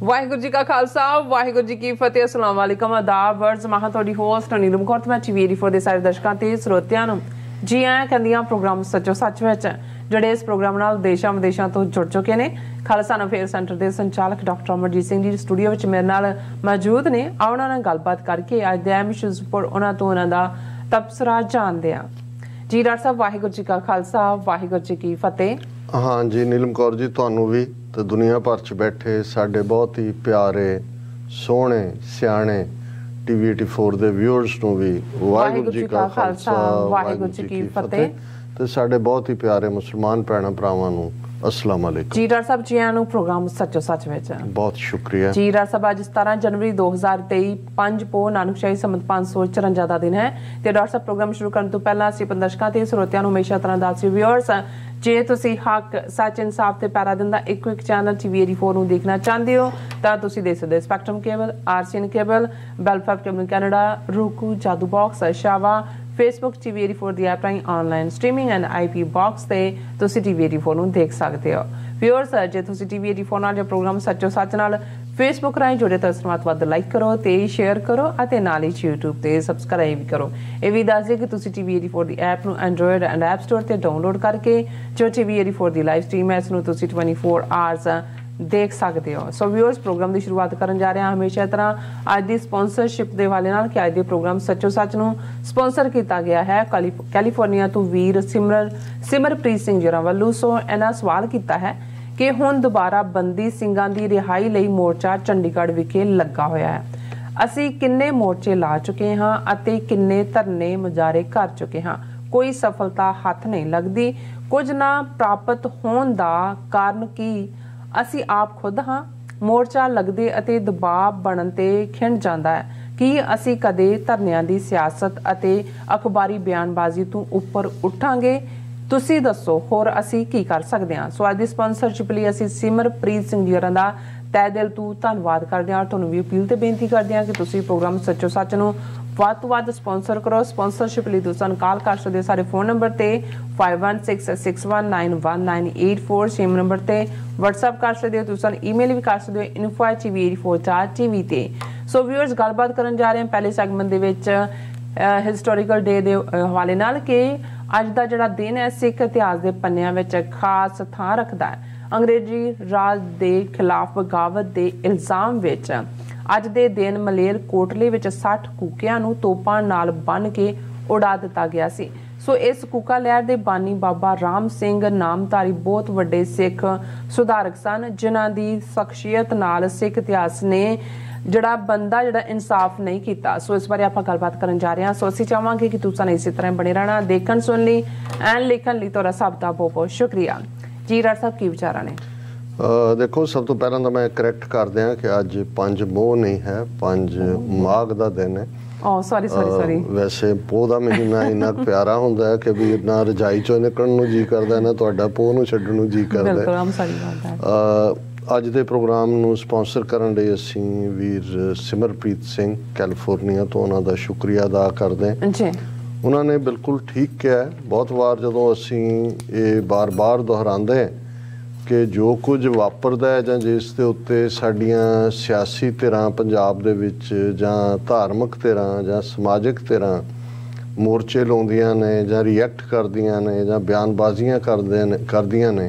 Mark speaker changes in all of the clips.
Speaker 1: वाहिगुरू जी का खालसा वाहिगुरू जी की फतेह। अस्सलाम वालेकुम आदाब वर्ड्स महा तुहाडी होस्ट नीलम कौर मैं टीवी फोर दे सारे दर्शकों ते ਸਰੋਤਿਆਂ ਨੂੰ जी आया कहंदियां प्रोग्राम सच्चो सच विच ਜਿਹੜੇ ਇਸ ਪ੍ਰੋਗਰਾਮ ਨਾਲ ਦੇਸ਼ਾਂ ਵਿਦੇਸ਼ਾਂ ਤੋਂ ਜੁੜ ਚੁੱਕੇ ਨੇ। ਖਾਲਸਾ ਅਫੇਅਰ ਸੈਂਟਰ ਦੇ ਸੰਚਾਲਕ ਡਾਕਟਰ ਅਮਰਜੀਤ ਸਿੰਘ ਜੀ ਸਟੂਡੀਓ ਵਿੱਚ ਮੇਰੇ ਨਾਲ ਮੌਜੂਦ ਨੇ। ਆਉਣਾ ਨਾਲ ਗੱਲਬਾਤ ਕਰਕੇ ਅੱਜ ਦੇ ਅਹਿਮ ਇਸ਼ੂਜ਼ ਉੱਪਰ ਉਹਨਾਂ ਤੋਂ ਉਹਨਾਂ ਦਾ ਤਬਸਰਾ ਜਾਣਦੇ ਹਾਂ। ਜੀ ਡਾਕਟਰ ਸਾਹਿਬ ਵਾਹਿਗੁਰੂ ਜੀ ਕਾ ਖਾਲਸਾ ਵਾਹਿਗੁਰੂ ਜੀ ਕੀ ਫਤਿਹ।
Speaker 2: हाँ जी नीलम कौर जी ਤੁਹਾਨੂੰ भी तो दुनिया भर च बैठे साढ़े बहुत ही प्यारे सोहने सियाने टीवी 84 ਦੇ व्यूअर्स ਨੂੰ भी वाहिगुरू जी का खालसा वाहिगुरू जी की फतेह ਤੇ ਸਾਡੇ ਬਹੁਤ ਹੀ ਪਿਆਰੇ ਮੁਸਲਮਾਨ ਭੈਣਾਂ ਭਰਾਵਾਂ ਨੂੰ अस्सलाम वालेकुम।
Speaker 1: जी डॉक्टर साहब जी आनू प्रोग्राम सच्चो सच विच
Speaker 2: बहुत शुक्रिया
Speaker 1: जी। डॉक्टर साहब आज 17 जनवरी 2023 5 ਪੋ ਨਾਨਕਸ਼ਾਹੀ ਸੰਮਤ 554 ਦਾ ਦਿਨ है ਤੇ ਡਾਕਟਰ ਸਾਹਿਬ ਪ੍ਰੋਗਰਾਮ ਸ਼ੁਰੂ ਕਰਨ ਤੋਂ ਪਹਿਲਾਂ ਅਸੀਂ ਦਰਸ਼ਕਾਂ ਤੇ ਸਰੋਤਿਆਂ ਨੂੰ ਹਮੇਸ਼ਾ ਤਰ੍ਹਾਂ ਦੱਸ ਵਿਊਅਰਸ ਜੇ ਤੁਸੀਂ ਹੱਕ ਸੱਚ ਇਨਸਾਫ ਤੇ ਪੈਰਾ ਦਿੰਦਾ ਇੱਕੋ ਇੱਕ ਚੈਨਲ ਟੀਵੀ 84 ਨੂੰ ਦੇਖਣਾ ਚਾਹੁੰਦੇ ਹੋ ਤਾਂ ਤੁਸੀਂ ਦੇਖ ਸਕਦੇ ਹੋ Spectrum cable RCN cable Bell Fibe cable Canada Roku Jadoo box ਸ਼ਾਵਾ फेसबुक टीवी 84 ਦੀ ਐਪ ਰਾਹੀਂ online streaming and IP box ਤੇ ਤੁਸੀਂ ਟੀਵੀ 84 ਨੂੰ ਦੇਖ ਸਕਦੇ ਹੋ। ਵਿਊਅਰਸ ਜੇ ਤੁਸੀਂ ਟੀਵੀ 84 ਨਾਲ ਜੋ ਪ੍ਰੋਗਰਾਮ ਸੱਚੋ ਸੱਚ ਨਾਲ ਫੇਸਬੁੱਕ ਰਾਹੀਂ ਜੁੜੇ ਤਾਂ ਵੱਧ ਲਾਈਕ ਕਰੋ ਤੇ ਸ਼ੇਅਰ ਕਰੋ ਅਤੇ ਨਾਲ ਹੀ YouTube ਤੇ ਸਬਸਕ੍ਰਾਈਬ ਵੀ ਕਰੋ। ਇਹ ਵੀ ਦੱਸ ਦਿਓ ਕਿ ਤੁਸੀਂ ਟੀਵੀ 84 ਦੀ ਐਪ ਨੂੰ ਐਂਡਰੋਇਡ ਐਂਡ ਐਪ ਸਟੋਰ ਤੇ ਡਾਊਨਲੋਡ ਕਰਕੇ ਜੋ ਟੀਵੀ 84 ਦੀ ਲਾਈਵ ਸਟ੍ਰੀਮ ਹੈ ਇਸ ਨੂੰ ਤੁਸੀਂ 24 ਆਵਰਸ देख सकते हो। सो व्यूअर्स प्रोग्राम की शुरुआत करन जा रहे हैं हमेशा तरह अज की स्पॉन्सरशिप के हवाले नाल कि अज के प्रोग्राम सच्चो सच नूं स्पॉन्सर किया गया है कैलीफोर्निया तो वीर सिमरप्रीत सिंह जी वालों। सो इन्हां सवाल किया है कि हुण दोबारा बंदी ਸਿੰਘਾਂ ਦੀ रिहाई लई मोर्चा चंडीगढ़ विखे लगा होया है। असीं किन्ने मोर्चे ला चुके हाँ अते किन्ने धरने मुजाहरे कर चुके हाँ, कोई सफलता हथ नहीं लगती। कुछ ना प्राप्त होने का कारण की ਅਸੀਂ ਆਪ ਖੁਦ ਹਾਂ। ਮੋਰਚਾ ਲੱਗਦੇ ਅਤੇ ਦਬਾਅ ਬਣਨ ਤੇ ਖਿੰਡ ਜਾਂਦਾ ਹੈ ਕਿ ਅਸੀਂ ਕਦੇ ਧਰਨਿਆਂ ਦੀ ਸਿਆਸਤ ਅਤੇ ਅਖਬਾਰੀ ਬਿਆਨਬਾਜ਼ੀ ਤੋਂ ਉੱਪਰ ਉੱਠਾਂਗੇ। ਤੁਸੀਂ ਦੱਸੋ ਹੋਰ ਅਸੀਂ ਕੀ ਕਰ ਸਕਦੇ ਹਾਂ। ਸੋ ਅੱਜ ਦੀ ਸਪਾਂਸਰਸ਼ਿਪ ਲਈ ਅਸੀਂ ਸਿਮਰਪ੍ਰੀਤ ਸਿੰਘ ਜੀ ਦਾ ਤਹਿ ਦਿਲ ਤੋਂ ਧੰਨਵਾਦ ਕਰਦੇ ਹਾਂ। ਤੁਹਾਨੂੰ ਵੀ ਅਪੀਲ ਤੇ ਬੇਨਤੀ ਕਰਦੇ ਹਾਂ ਕਿ ਤੁਸੀਂ ਪ੍ਰੋਗਰਾਮ ਸੱਚੋ ਸੱਚ ਨੂੰ ਵੱਧ ਤੋਂ ਵੱਧ ਸਪਾਂਸਰ ਕਰੋ। ਸਪਾਂਸਰਸ਼ਿਪ ਲਈ ਤੁਸੀਂ ਸਾਨੂੰ ਕਾਲ ਕਰ ਸਕਦੇ ਹੋ ਸਾਡੇ ਫੋਨ ਨੰਬਰ ਤੇ 5166191984 ਸੇਮ ਨੰਬਰ ਤੇ WhatsApp ਕਰ ਸਕਦੇ ਹੋ। ਤੁਸੀਂ ਸਾਨੂੰ ਈਮੇਲ ਵੀ ਕਰ ਸਕਦੇ ਹੋ info@tv84.tv ਤੇ। ਸੋ ਵਿਊਅਰਸ ਗੱਲਬਾਤ ਕਰਨ ਜਾ ਰਹੇ ਹਾਂ ਪਹਿਲੇ ਸੈਗਮੈਂਟ ਦੇ ਵਿੱਚ ਹਿਸਟੋਰੀਕਲ ਡੇ ਦੇ ਹਵਾਲੇ ਨਾਲ ਕਿ ਅੱਜ ਦਾ ਜਿਹੜਾ ਦਿਨ ਹੈ ਸਿੱਖ ਇਤਿਹਾਸ ਦੇ ਪੰਨਿਆਂ ਵਿੱਚ ਖਾਸ ਥਾਂ ਰੱਖਦਾ ਹੈ। ਅੰਗਰੇਜ਼ੀ ਰਾਜ ਦੇ ਖਿਲਾਫ ਬਗਾਵਤ ਦੇ ਇਲਜ਼ਾਮ ਵਿੱਚ ਅੱਜ ਦੇ ਦਿਨ ਮਲੇਰ ਕੋਟਲੇ ਵਿੱਚ 60 ਕੂਕਿਆਂ ਨੂੰ ਤੋਪਾਂ ਨਾਲ ਬੰਨ ਕੇ ਉਡਾ ਦਿੱਤਾ ਗਿਆ ਸੀ। ਸੋ ਇਸ ਕੂਕਾ ਲਹਿਰ ਦੇ ਬਾਨੀ ਬਾਬਾ ਰਾਮ ਸਿੰਘ ਨਾਮਧਾਰੀ ਬਹੁਤ ਵੱਡੇ ਸਿੱਖ ਸੁਧਾਰਕ ਸਨ ਜਿਨ੍ਹਾਂ ਦੀ ਸ਼ਖਸੀਅਤ ਨਾਲ ਸਿੱਖ ਇਤਿਹਾਸ ਨੇ ਜਿਹੜਾ ਬੰਦਾ ਇਨਸਾਫ ਨਹੀਂ ਕੀਤਾ। ਸੋ ਇਸ ਬਾਰੇ ਆਪਾਂ ਗੱਲਬਾਤ ਕਰਨ ਜਾ ਰਹੇ ਹਾਂ। ਸੋ ਅਸੀਂ ਚਾਹਾਂਗੇ ਕਿ ਤੁਸੀਂ ਇਸੇ ਤਰ੍ਹਾਂ ਬਣੇ ਰਹਿਣਾ ਦੇਖਣ ਸੁਣ ਲਈ ਐਂਡ ਲਿਖਣ ਲਈ ਤੁਹਾਡਾ ਸਭ ਦਾ ਬਹੁਤ ਬਹੁਤ ਸ਼ੁਕਰੀਆ। ਜੀ ਡਾਕਟਰ ਸਾਹਿਬ ਕੀ ਵਿਚਾਰਾਂ ਨੇ?
Speaker 2: देखो सब तो पहला तो मैं करैक्ट कर दिया कि अज 5 मोह नहीं है 5 माघ का दिन है।
Speaker 1: सॉरी
Speaker 2: वैसे पोह का महीना इन्ना प्यारा होंदा है कि भी ना रजाई चो निकलण नूं जी करदा ना तुहाडा पोह नूं छड्डण नूं जी करदा। अज दे प्रोग्राम नूं स्पॉन्सर करन लई असीं वीर सिमरप्रीत सिंह कैलीफोर्निया तो उन्हां दा शुक्रिया अदा करदे जी। उन्हां ने बिल्कुल ठीक कहा है। बहुत वार जदों असीं ये बार बार दोहरांदे कि जो कुछ वापरदा है जां जिस दे उत्ते साडीਆਂ सियासी धिरां पंजाब दे विच जां धार्मिक धिरां जां समाजिक धिरां मोर्चे लाउंदियां ने जां रिएक्ट करदियां ने जां बयानबाजियां करदियां ने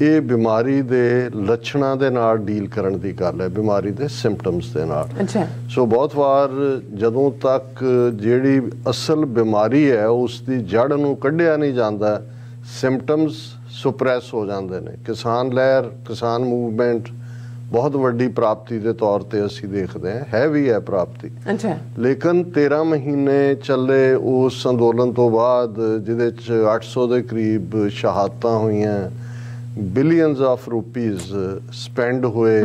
Speaker 2: ਇਹ ਬਿਮਾਰੀ ਦੇ ਲੱਛਣਾਂ ਦੇ ਨਾਲ ਡੀਲ ਕਰਨ ਦੀ ਗੱਲ ਹੈ, ਬਿਮਾਰੀ ਦੇ ਸਿੰਪਟਮਸ ਦੇ ਨਾਲ। ਸੋ ਬਹੁਤ ਵਾਰ ਜਦੋਂ ਤੱਕ ਜਿਹੜੀ ਅਸਲ ਬਿਮਾਰੀ ਹੈ ਉਸ ਦੀ ਜੜ ਨੂੰ ਕੱਢਿਆ ਨਹੀਂ ਜਾਂਦਾ ਸਿੰਪਟਮਸ ਸੁਪਰੈਸ ਹੋ ਜਾਂਦੇ ਨੇ। ਕਿਸਾਨ ਲਹਿਰ ਕਿਸਾਨ ਮੂਵਮੈਂਟ ਬਹੁਤ ਵੱਡੀ ਪ੍ਰਾਪਤੀ ਦੇ ਤੌਰ ਤੇ ਅਸੀਂ ਦੇਖਦੇ ਹਾਂ ਹੈ ਵੀ ਹੈ ਪ੍ਰਾਪਤੀ। ਲੇਕਿਨ 13 ਮਹੀਨੇ ਚੱਲੇ ਉਸ ਅੰਦੋਲਨ ਤੋਂ ਬਾਅਦ ਜਿਹਦੇ 'ਚ 800 ਦੇ ਕਰੀਬ ਸ਼ਹਾਦਤਾਂ ਹੋਈਆਂ ਬਿਲੀਅਨਸ ਆਫ ਰੁਪੀਜ਼ ਸਪੈਂਡ ਹੋਏ।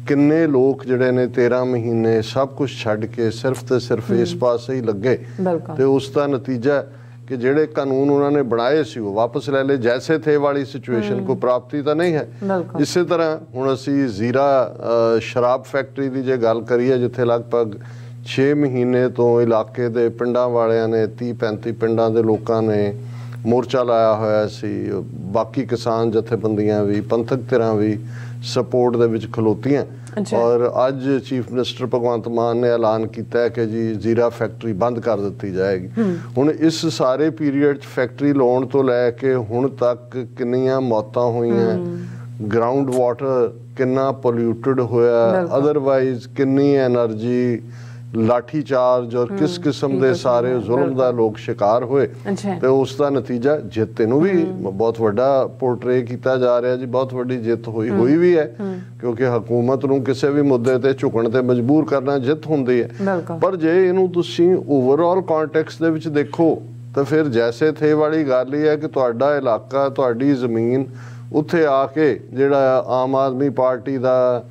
Speaker 2: ਕਿੰਨੇ ਲੋਕ ਜਿਹੜੇ ਨੇ 13 ਮਹੀਨੇ ਸਭ ਕੁਝ ਛੱਡ ਕੇ ਸਿਰਫ ਤੇ ਸਿਰਫ ਇਸ ਪਾਸੇ ਹੀ ਲੱਗੇ ਤੇ ਉਸ ਦਾ ਨਤੀਜਾ कि ਜਿਹੜੇ ਕਾਨੂੰਨ ਉਹਨਾਂ ਨੇ ਬਣਾਏ ਸੀ ਉਹ ਵਾਪਸ ਲੈ ਲਏ। जैसे थे वाली सिचुएशन को प्राप्ति ਤਾਂ नहीं है। ਇਸੇ ਤਰ੍ਹਾਂ ਹੁਣ ਅਸੀਂ ਜ਼ੀਰਾ ਸ਼ਰਾਬ ਫੈਕਟਰੀ ਦੀ ਜੇ ਗੱਲ ਕਰੀਏ ਜਿੱਥੇ ਲਗਭਗ 6 ਮਹੀਨੇ ਤੋਂ ਇਲਾਕੇ ਦੇ ਪਿੰਡਾਂ ਵਾਲਿਆਂ ਨੇ 30-35 ਪਿੰਡਾਂ ਦੇ ਲੋਕਾਂ ਨੇ ਮੋਰਚਾ ਲਾਇਆ ਹੋਇਆ ਸੀ। ਬਾਕੀ ਕਿਸਾਨ ਜਥੇਬੰਦੀਆਂ ਵੀ ਪੰਥਕ ਧਿਰਾਂ ਵੀ ਸਪੋਰਟ ਦੇ ਵਿੱਚ ਖਲੋਤੀਆਂ। ਔਰ ਅੱਜ ਚੀਫ ਮਿਨਿਸਟਰ ਭਗਵੰਤ ਮਾਨ ਨੇ ਐਲਾਨ ਕੀਤਾ ਹੈ ਕਿ ਜੀ ਜ਼ੀਰਾ ਫੈਕਟਰੀ ਬੰਦ ਕਰ ਦਿੱਤੀ ਜਾਏਗੀ। ਹੁਣ ਇਸ ਸਾਰੇ ਪੀਰੀਅਡ 'ਚ ਫੈਕਟਰੀ ਲਾਉਣ ਤੋਂ ਲੈ ਕੇ ਹੁਣ ਤੱਕ ਕਿੰਨੀਆਂ ਮੌਤਾਂ ਹੋਈਆਂ, ਗਰਾਊਂਡ ਵਾਟਰ ਕਿੰਨਾ ਪੋਲਿਊਟਡ ਹੋਇਆ, ਅਦਰਵਾਈਜ਼ ਕਿੰਨੀ ਐਨਰਜੀ, ਲਾਠੀ ਚਾਰਜ ਔਰ ਕਿਸ ਕਿਸਮ ਦੇ ਸਾਰੇ ਜ਼ੁਲਮ ਦਾ ਲੋਕ ਸ਼ਿਕਾਰ ਹੋਏ, ਤੇ ਉਸ ਦਾ ਨਤੀਜਾ ਜਿੱਤ ਨੂੰ ਵੀ ਬਹੁਤ ਵੱਡਾ ਪੋਰਟਰੇ ਕੀਤਾ ਜਾ ਰਿਹਾ ਜੀ। ਬਹੁਤ ਵੱਡੀ ਜਿੱਤ ਹੋਈ ਵੀ ਹੈ, ਕਿਉਂਕਿ ਹਕੂਮਤ ਨੂੰ ਕਿਸੇ ਵੀ ਮੁੱਦੇ ਤੇ ਝੁਕਣ ਤੇ ਮਜਬੂਰ ਕਰਨਾ ਜਿੱਤ ਹੁੰਦੀ ਹੈ। ਪਰ ਜੇ ਇਹਨੂੰ ਤੁਸੀਂ ਓਵਰਆਲ ਕੰਟੈਕਸਟ ਦੇ ਵਿੱਚ ਦੇਖੋ ਤਾਂ ਫਿਰ ਜੈਸੇ ਥੇ ਵਾਲੀ ਗੱਲ ਹੀ ਹੈ ਕਿ ਤੁਹਾਡਾ ਇਲਾਕਾ, ਤੁਹਾਡੀ ਜ਼ਮੀਨ, ਉੱਥੇ ਆ ਕੇ ਜਿਹੜਾ ਆਮ ਆਦਮੀ ਪਾਰਟੀ ਦਾ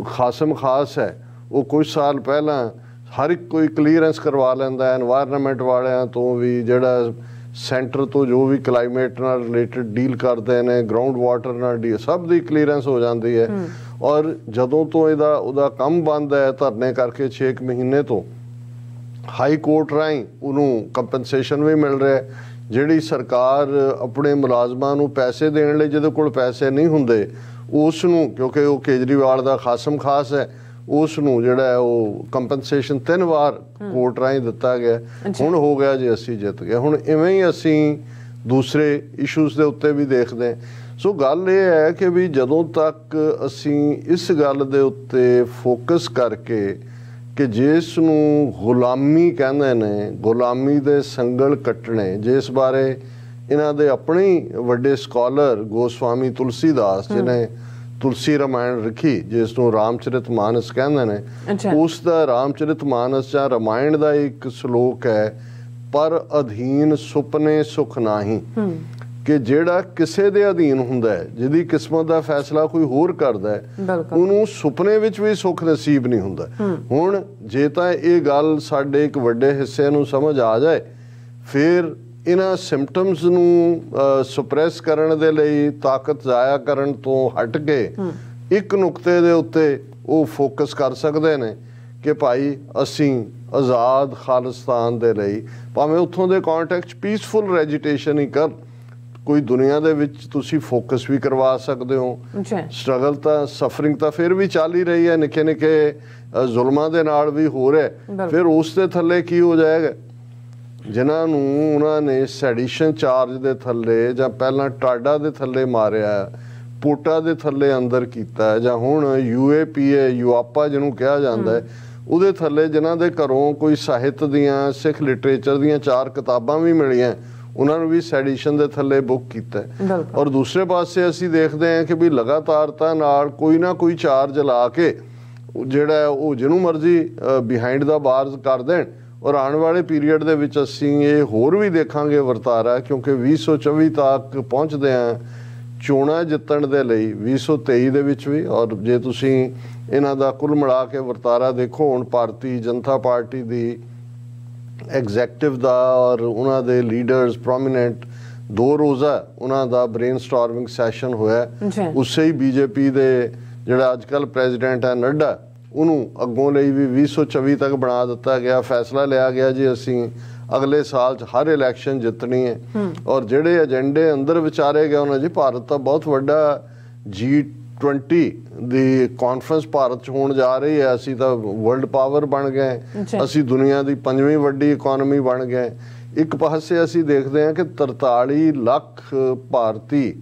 Speaker 2: ਖਾਸਮ ਖਾਸ ਹੈ ਉਹ ਕੁਝ ਸਾਲ ਪਹਿਲਾਂ ਹਰ ਇੱਕ ਕੋਈ ਕਲੀਅਰੈਂਸ ਕਰਵਾ ਲੈਂਦਾ ਐਨਵਾਇਰਨਮੈਂਟ ਵਾਲਿਆਂ ਤੋਂ ਵੀ, ਜਿਹੜਾ ਸੈਂਟਰ ਤੋਂ ਜੋ ਵੀ ਕਲਾਈਮੇਟ ਨਾਲ ਰਿਲੇਟਡ ਡੀਲ ਕਰਦੇ ਨੇ, ਗਰਾਊਂਡ ਵਾਟਰ ਨਾਲ ਡੀਲ, ਸਭ ਦੀ ਕਲੀਅਰੈਂਸ ਹੋ ਜਾਂਦੀ ਹੈ। ਔਰ ਜਦੋਂ ਤੋਂ ਉਹਦਾ ਕੰਮ ਬੰਦ ਹੈ ਧਰਨੇ ਕਰਕੇ 6 ਮਹੀਨੇ ਤੋਂ, ਹਾਈ ਕੋਰਟ ਰਾਹੀਂ ਉਹਨੂੰ ਕੰਪਨਸੇਸ਼ਨ ਵੀ ਮਿਲ ਰਿਹਾ। ਜਿਹੜੀ ਸਰਕਾਰ ਆਪਣੇ ਮੁਲਾਜ਼ਮਾਂ ਨੂੰ ਪੈਸੇ ਦੇਣ ਲਈ ਜਿਹਦੇ ਕੋਲ ਪੈਸੇ ਨਹੀਂ ਹੁੰਦੇ ਉਸ ਨੂੰ, ਕਿਉਂਕਿ ਉਹ ਕੇਜਰੀਵਾਲ ਦਾ ਖਾਸਮ ਖਾਸ ਹੈ, ਉਸ ਨੂੰ ਜਿਹੜਾ ਹੈ ਉਹ ਕੰਪਨਸੇਸ਼ਨ 3 ਵਾਰ ਕੋਰਟ ਰਾਹੀਂ ਦਿੱਤਾ ਗਿਆ। ਹੁਣ ਹੋ ਗਿਆ ਜੀ ਅਸੀਂ ਜਿੱਤ ਗਏ। ਹੁਣ ਇਵੇਂ ਹੀ ਅਸੀਂ ਦੂਸਰੇ ਇਸ਼ੂਜ਼ ਦੇ ਉੱਤੇ ਵੀ ਦੇਖਦੇ ਹਾਂ। ਸੋ ਗੱਲ ਇਹ ਹੈ ਕਿ ਵੀ ਜਦੋਂ ਤੱਕ ਅਸੀਂ ਇਸ ਗੱਲ ਦੇ ਉੱਤੇ ਫੋਕਸ ਕਰਕੇ ਕਿ ਜਿਸ ਨੂੰ ਗੁਲਾਮੀ ਕਹਿੰਦੇ ਨੇ, ਗੁਲਾਮੀ ਦੇ ਸੰਗਲ ਕੱਟਣੇ, ਜਿਸ ਬਾਰੇ ਇਹਨਾਂ ਦੇ ਆਪਣੇ ਹੀ ਵੱਡੇ ਸਕਾਲਰ ਗੋਸਵਾਮੀ ਤੁਲਸੀਦਾਸ ਜਿਹਨੇ ਤੁਲਸੀ ਰਾਮਾਇਣ ਲਿਖੀ, ਜਿਸ ਨੂੰ ਰਾਮਚਰਿਤ ਮਾਨਸ ਕਹਿੰਦੇ ਨੇ, ਉਸ ਦਾ ਰਾਮਚਰਿਤ ਮਾਨਸ ਜਾਂ ਰਾਮਾਇਣ ਦਾ ਇੱਕ ਸ਼ਲੋਕ ਹੈ, ਪਰ ਅਧੀਨ ਸੁਪਨੇ ਸੁਖ ਨਾਹੀ, ਕਿ ਜਿਹੜਾ ਕਿਸੇ ਦੇ ਅਧੀਨ ਹੁੰਦਾ ਹੈ, ਜਿਹਦੀ ਕਿਸਮਤ ਦਾ ਫੈਸਲਾ ਕੋਈ ਹੋਰ ਕਰਦਾ ਹੈ, ਉਹਨੂੰ ਸੁਪਨੇ ਵਿੱਚ ਵੀ ਸੁੱਖ ਨਸੀਬ ਨਹੀਂ ਹੁੰਦਾ। ਹੁਣ ਜੇ ਤਾਂ ਇਹ ਗੱਲ ਸਾਡੇ ਇੱਕ ਵੱਡੇ ਹਿੱਸੇ ਨੂੰ ਸਮਝ ਆ ਜਾਏ, ਫਿਰ ਇਹਨਾਂ ਸਿੰਪਟਮਸ ਨੂੰ ਸੁਪਰੈਸ ਕਰਨ ਦੇ ਲਈ, ਤਾਕਤ ਜ਼ਾਇਆ ਕਰਨ ਤੋਂ ਹਟ ਕੇ ਇੱਕ ਨੁਕਤੇ ਦੇ ਉੱਤੇ ਉਹ ਫੋਕਸ ਕਰ ਸਕਦੇ ਨੇ ਕਿ ਭਾਈ ਅਸੀਂ ਆਜ਼ਾਦ ਖਾਲਿਸਤਾਨ ਦੇ ਲਈ, ਭਾਵੇਂ ਉੱਥੋਂ ਦੇ ਕੰਟੈਕਸਟ ਪੀਸਫੁਲ ਰੈਜੀਟੇਸ਼ਨ ਹੀ ਕਰ, ਕੋਈ ਦੁਨੀਆ ਦੇ ਵਿੱਚ ਤੁਸੀਂ ਫੋਕਸ ਵੀ ਕਰਵਾ ਸਕਦੇ ਹੋ। ਸਟਰਗਲ ਤਾਂ, ਸਫਰਿੰਗ ਤਾਂ ਫਿਰ ਵੀ ਚੱਲ ਹੀ ਰਹੀ ਹੈ, ਨਿੱਕੇ ਨਿੱਕੇ ਜ਼ੁਲਮਾਂ ਦੇ ਨਾਲ ਵੀ ਹੋ ਰਿਹਾ। ਫਿਰ ਉਸ ਦੇ ਥੱਲੇ ਕੀ ਹੋ ਜਾਏਗਾ? ਜਿਨ੍ਹਾਂ ਨੂੰ ਉਹਨਾਂ ਨੇ ਸੈਡੀਸ਼ਨ ਚਾਰਜ ਦੇ ਥੱਲੇ ਜਾਂ ਪਹਿਲਾਂ ਟਾਡਾ ਦੇ ਥੱਲੇ ਮਾਰਿਆ, ਪੋਟਾ ਦੇ ਥੱਲੇ ਅੰਦਰ ਕੀਤਾ, ਜਾਂ ਹੁਣ UAPA ਯੂਆਪਾ ਜਿਹਨੂੰ ਕਿਹਾ ਜਾਂਦਾ ਹੈ, ਉਹਦੇ ਥੱਲੇ ਜਿਨ੍ਹਾਂ ਦੇ ਘਰੋਂ ਕੋਈ ਸਾਹਿਤ ਦੀਆਂ, ਸਿੱਖ ਲਿਟਰੇਚਰ ਦੀਆਂ 4 ਕਿਤਾਬਾਂ ਵੀ ਮਿਲੀਆਂ, ਉਹਨਾਂ ਨੂੰ ਵੀ ਸੈਡੀਸ਼ਨ ਦੇ ਥੱਲੇ ਬੁੱਕ ਕੀਤਾ। ਔਰ ਦੂਸਰੇ ਪਾਸੇ ਅਸੀਂ ਦੇਖਦੇ ਹਾਂ ਕਿ ਵੀ ਲਗਾਤਾਰਤਾ ਨਾਲ ਕੋਈ ਨਾ ਕੋਈ ਚਾਰਜ ਲਾ ਕੇ ਜਿਹੜਾ ਉਹ ਜਿਹਨੂੰ ਮਰਜ਼ੀ ਬਿਹਾਈਂਡ ਦਾ ਬਾਰਜ਼ ਕਰ ਦੇਣ। ਔਰ ਆਉਣ ਵਾਲੇ ਪੀਰੀਅਡ ਦੇ ਵਿੱਚ ਅਸੀਂ ਇਹ ਹੋਰ ਵੀ ਦੇਖਾਂਗੇ ਵਰਤਾਰਾ, ਕਿਉਂਕਿ 2024 ਤੱਕ ਪਹੁੰਚਦੇ ਹਾਂ ਚੋਣਾਂ ਜਿੱਤਣ ਦੇ ਲਈ, 2023 ਦੇ ਵਿੱਚ ਵੀ। ਔਰ ਜੇ ਤੁਸੀਂ ਇਹਨਾਂ ਦਾ ਕੁੱਲ ਮਿਲਾ ਕੇ ਵਰਤਾਰਾ ਦੇਖੋ, ਹੁਣ ਭਾਰਤੀ ਜਨਤਾ ਪਾਰਟੀ ਦੀ ਐਗਜ਼ੈਕਟਿਵ ਦਾ ਔਰ ਉਹਨਾਂ ਦੇ ਲੀਡਰਸ ਪ੍ਰੋਮੀਨੈਂਟ 2 ਰੋਜ਼ਾ ਉਹਨਾਂ ਦਾ ਬ੍ਰੇਨਸਟਾਰਮਿੰਗ ਸੈਸ਼ਨ ਹੋਇਆ। ਉਸੇ ਹੀ BJP ਦੇ ਜਿਹੜਾ ਅੱਜ ਕੱਲ੍ਹ ਪ੍ਰੈਜ਼ੀਡੈਂਟ ਹੈ ਨੱਡਾ, ਉਹਨੂੰ ਅੱਗੋਂ ਲਈ ਵੀ 2024 ਤੱਕ ਬਣਾ ਦਿੱਤਾ ਗਿਆ। ਫੈਸਲਾ ਲਿਆ ਗਿਆ ਜੀ ਅਸੀਂ ਅਗਲੇ ਸਾਲ 'ਚ ਹਰ ਇਲੈਕਸ਼ਨ ਜਿੱਤਣੀ ਹੈ। ਔਰ ਜਿਹੜੇ ਏਜੰਡੇ ਅੰਦਰ ਵਿਚਾਰੇ ਗਏ ਉਹਨਾਂ ਜੀ, ਭਾਰਤ ਤਾਂ ਬਹੁਤ ਵੱਡਾ G20 ਦੀ ਕਾਨਫਰੰਸ ਭਾਰਤ 'ਚ ਹੋਣ ਜਾ ਰਹੀ ਹੈ, ਅਸੀਂ ਤਾਂ ਵਰਲਡ ਪਾਵਰ ਬਣ ਗਏ, ਅਸੀਂ ਦੁਨੀਆ ਦੀ 5ਵੀਂ ਵੱਡੀ ਇਕੋਨਮੀ ਬਣ ਗਏ। ਇੱਕ ਪਾਸੇ ਅਸੀਂ ਦੇਖਦੇ ਹਾਂ ਕਿ 43 ਲੱਖ ਭਾਰਤੀ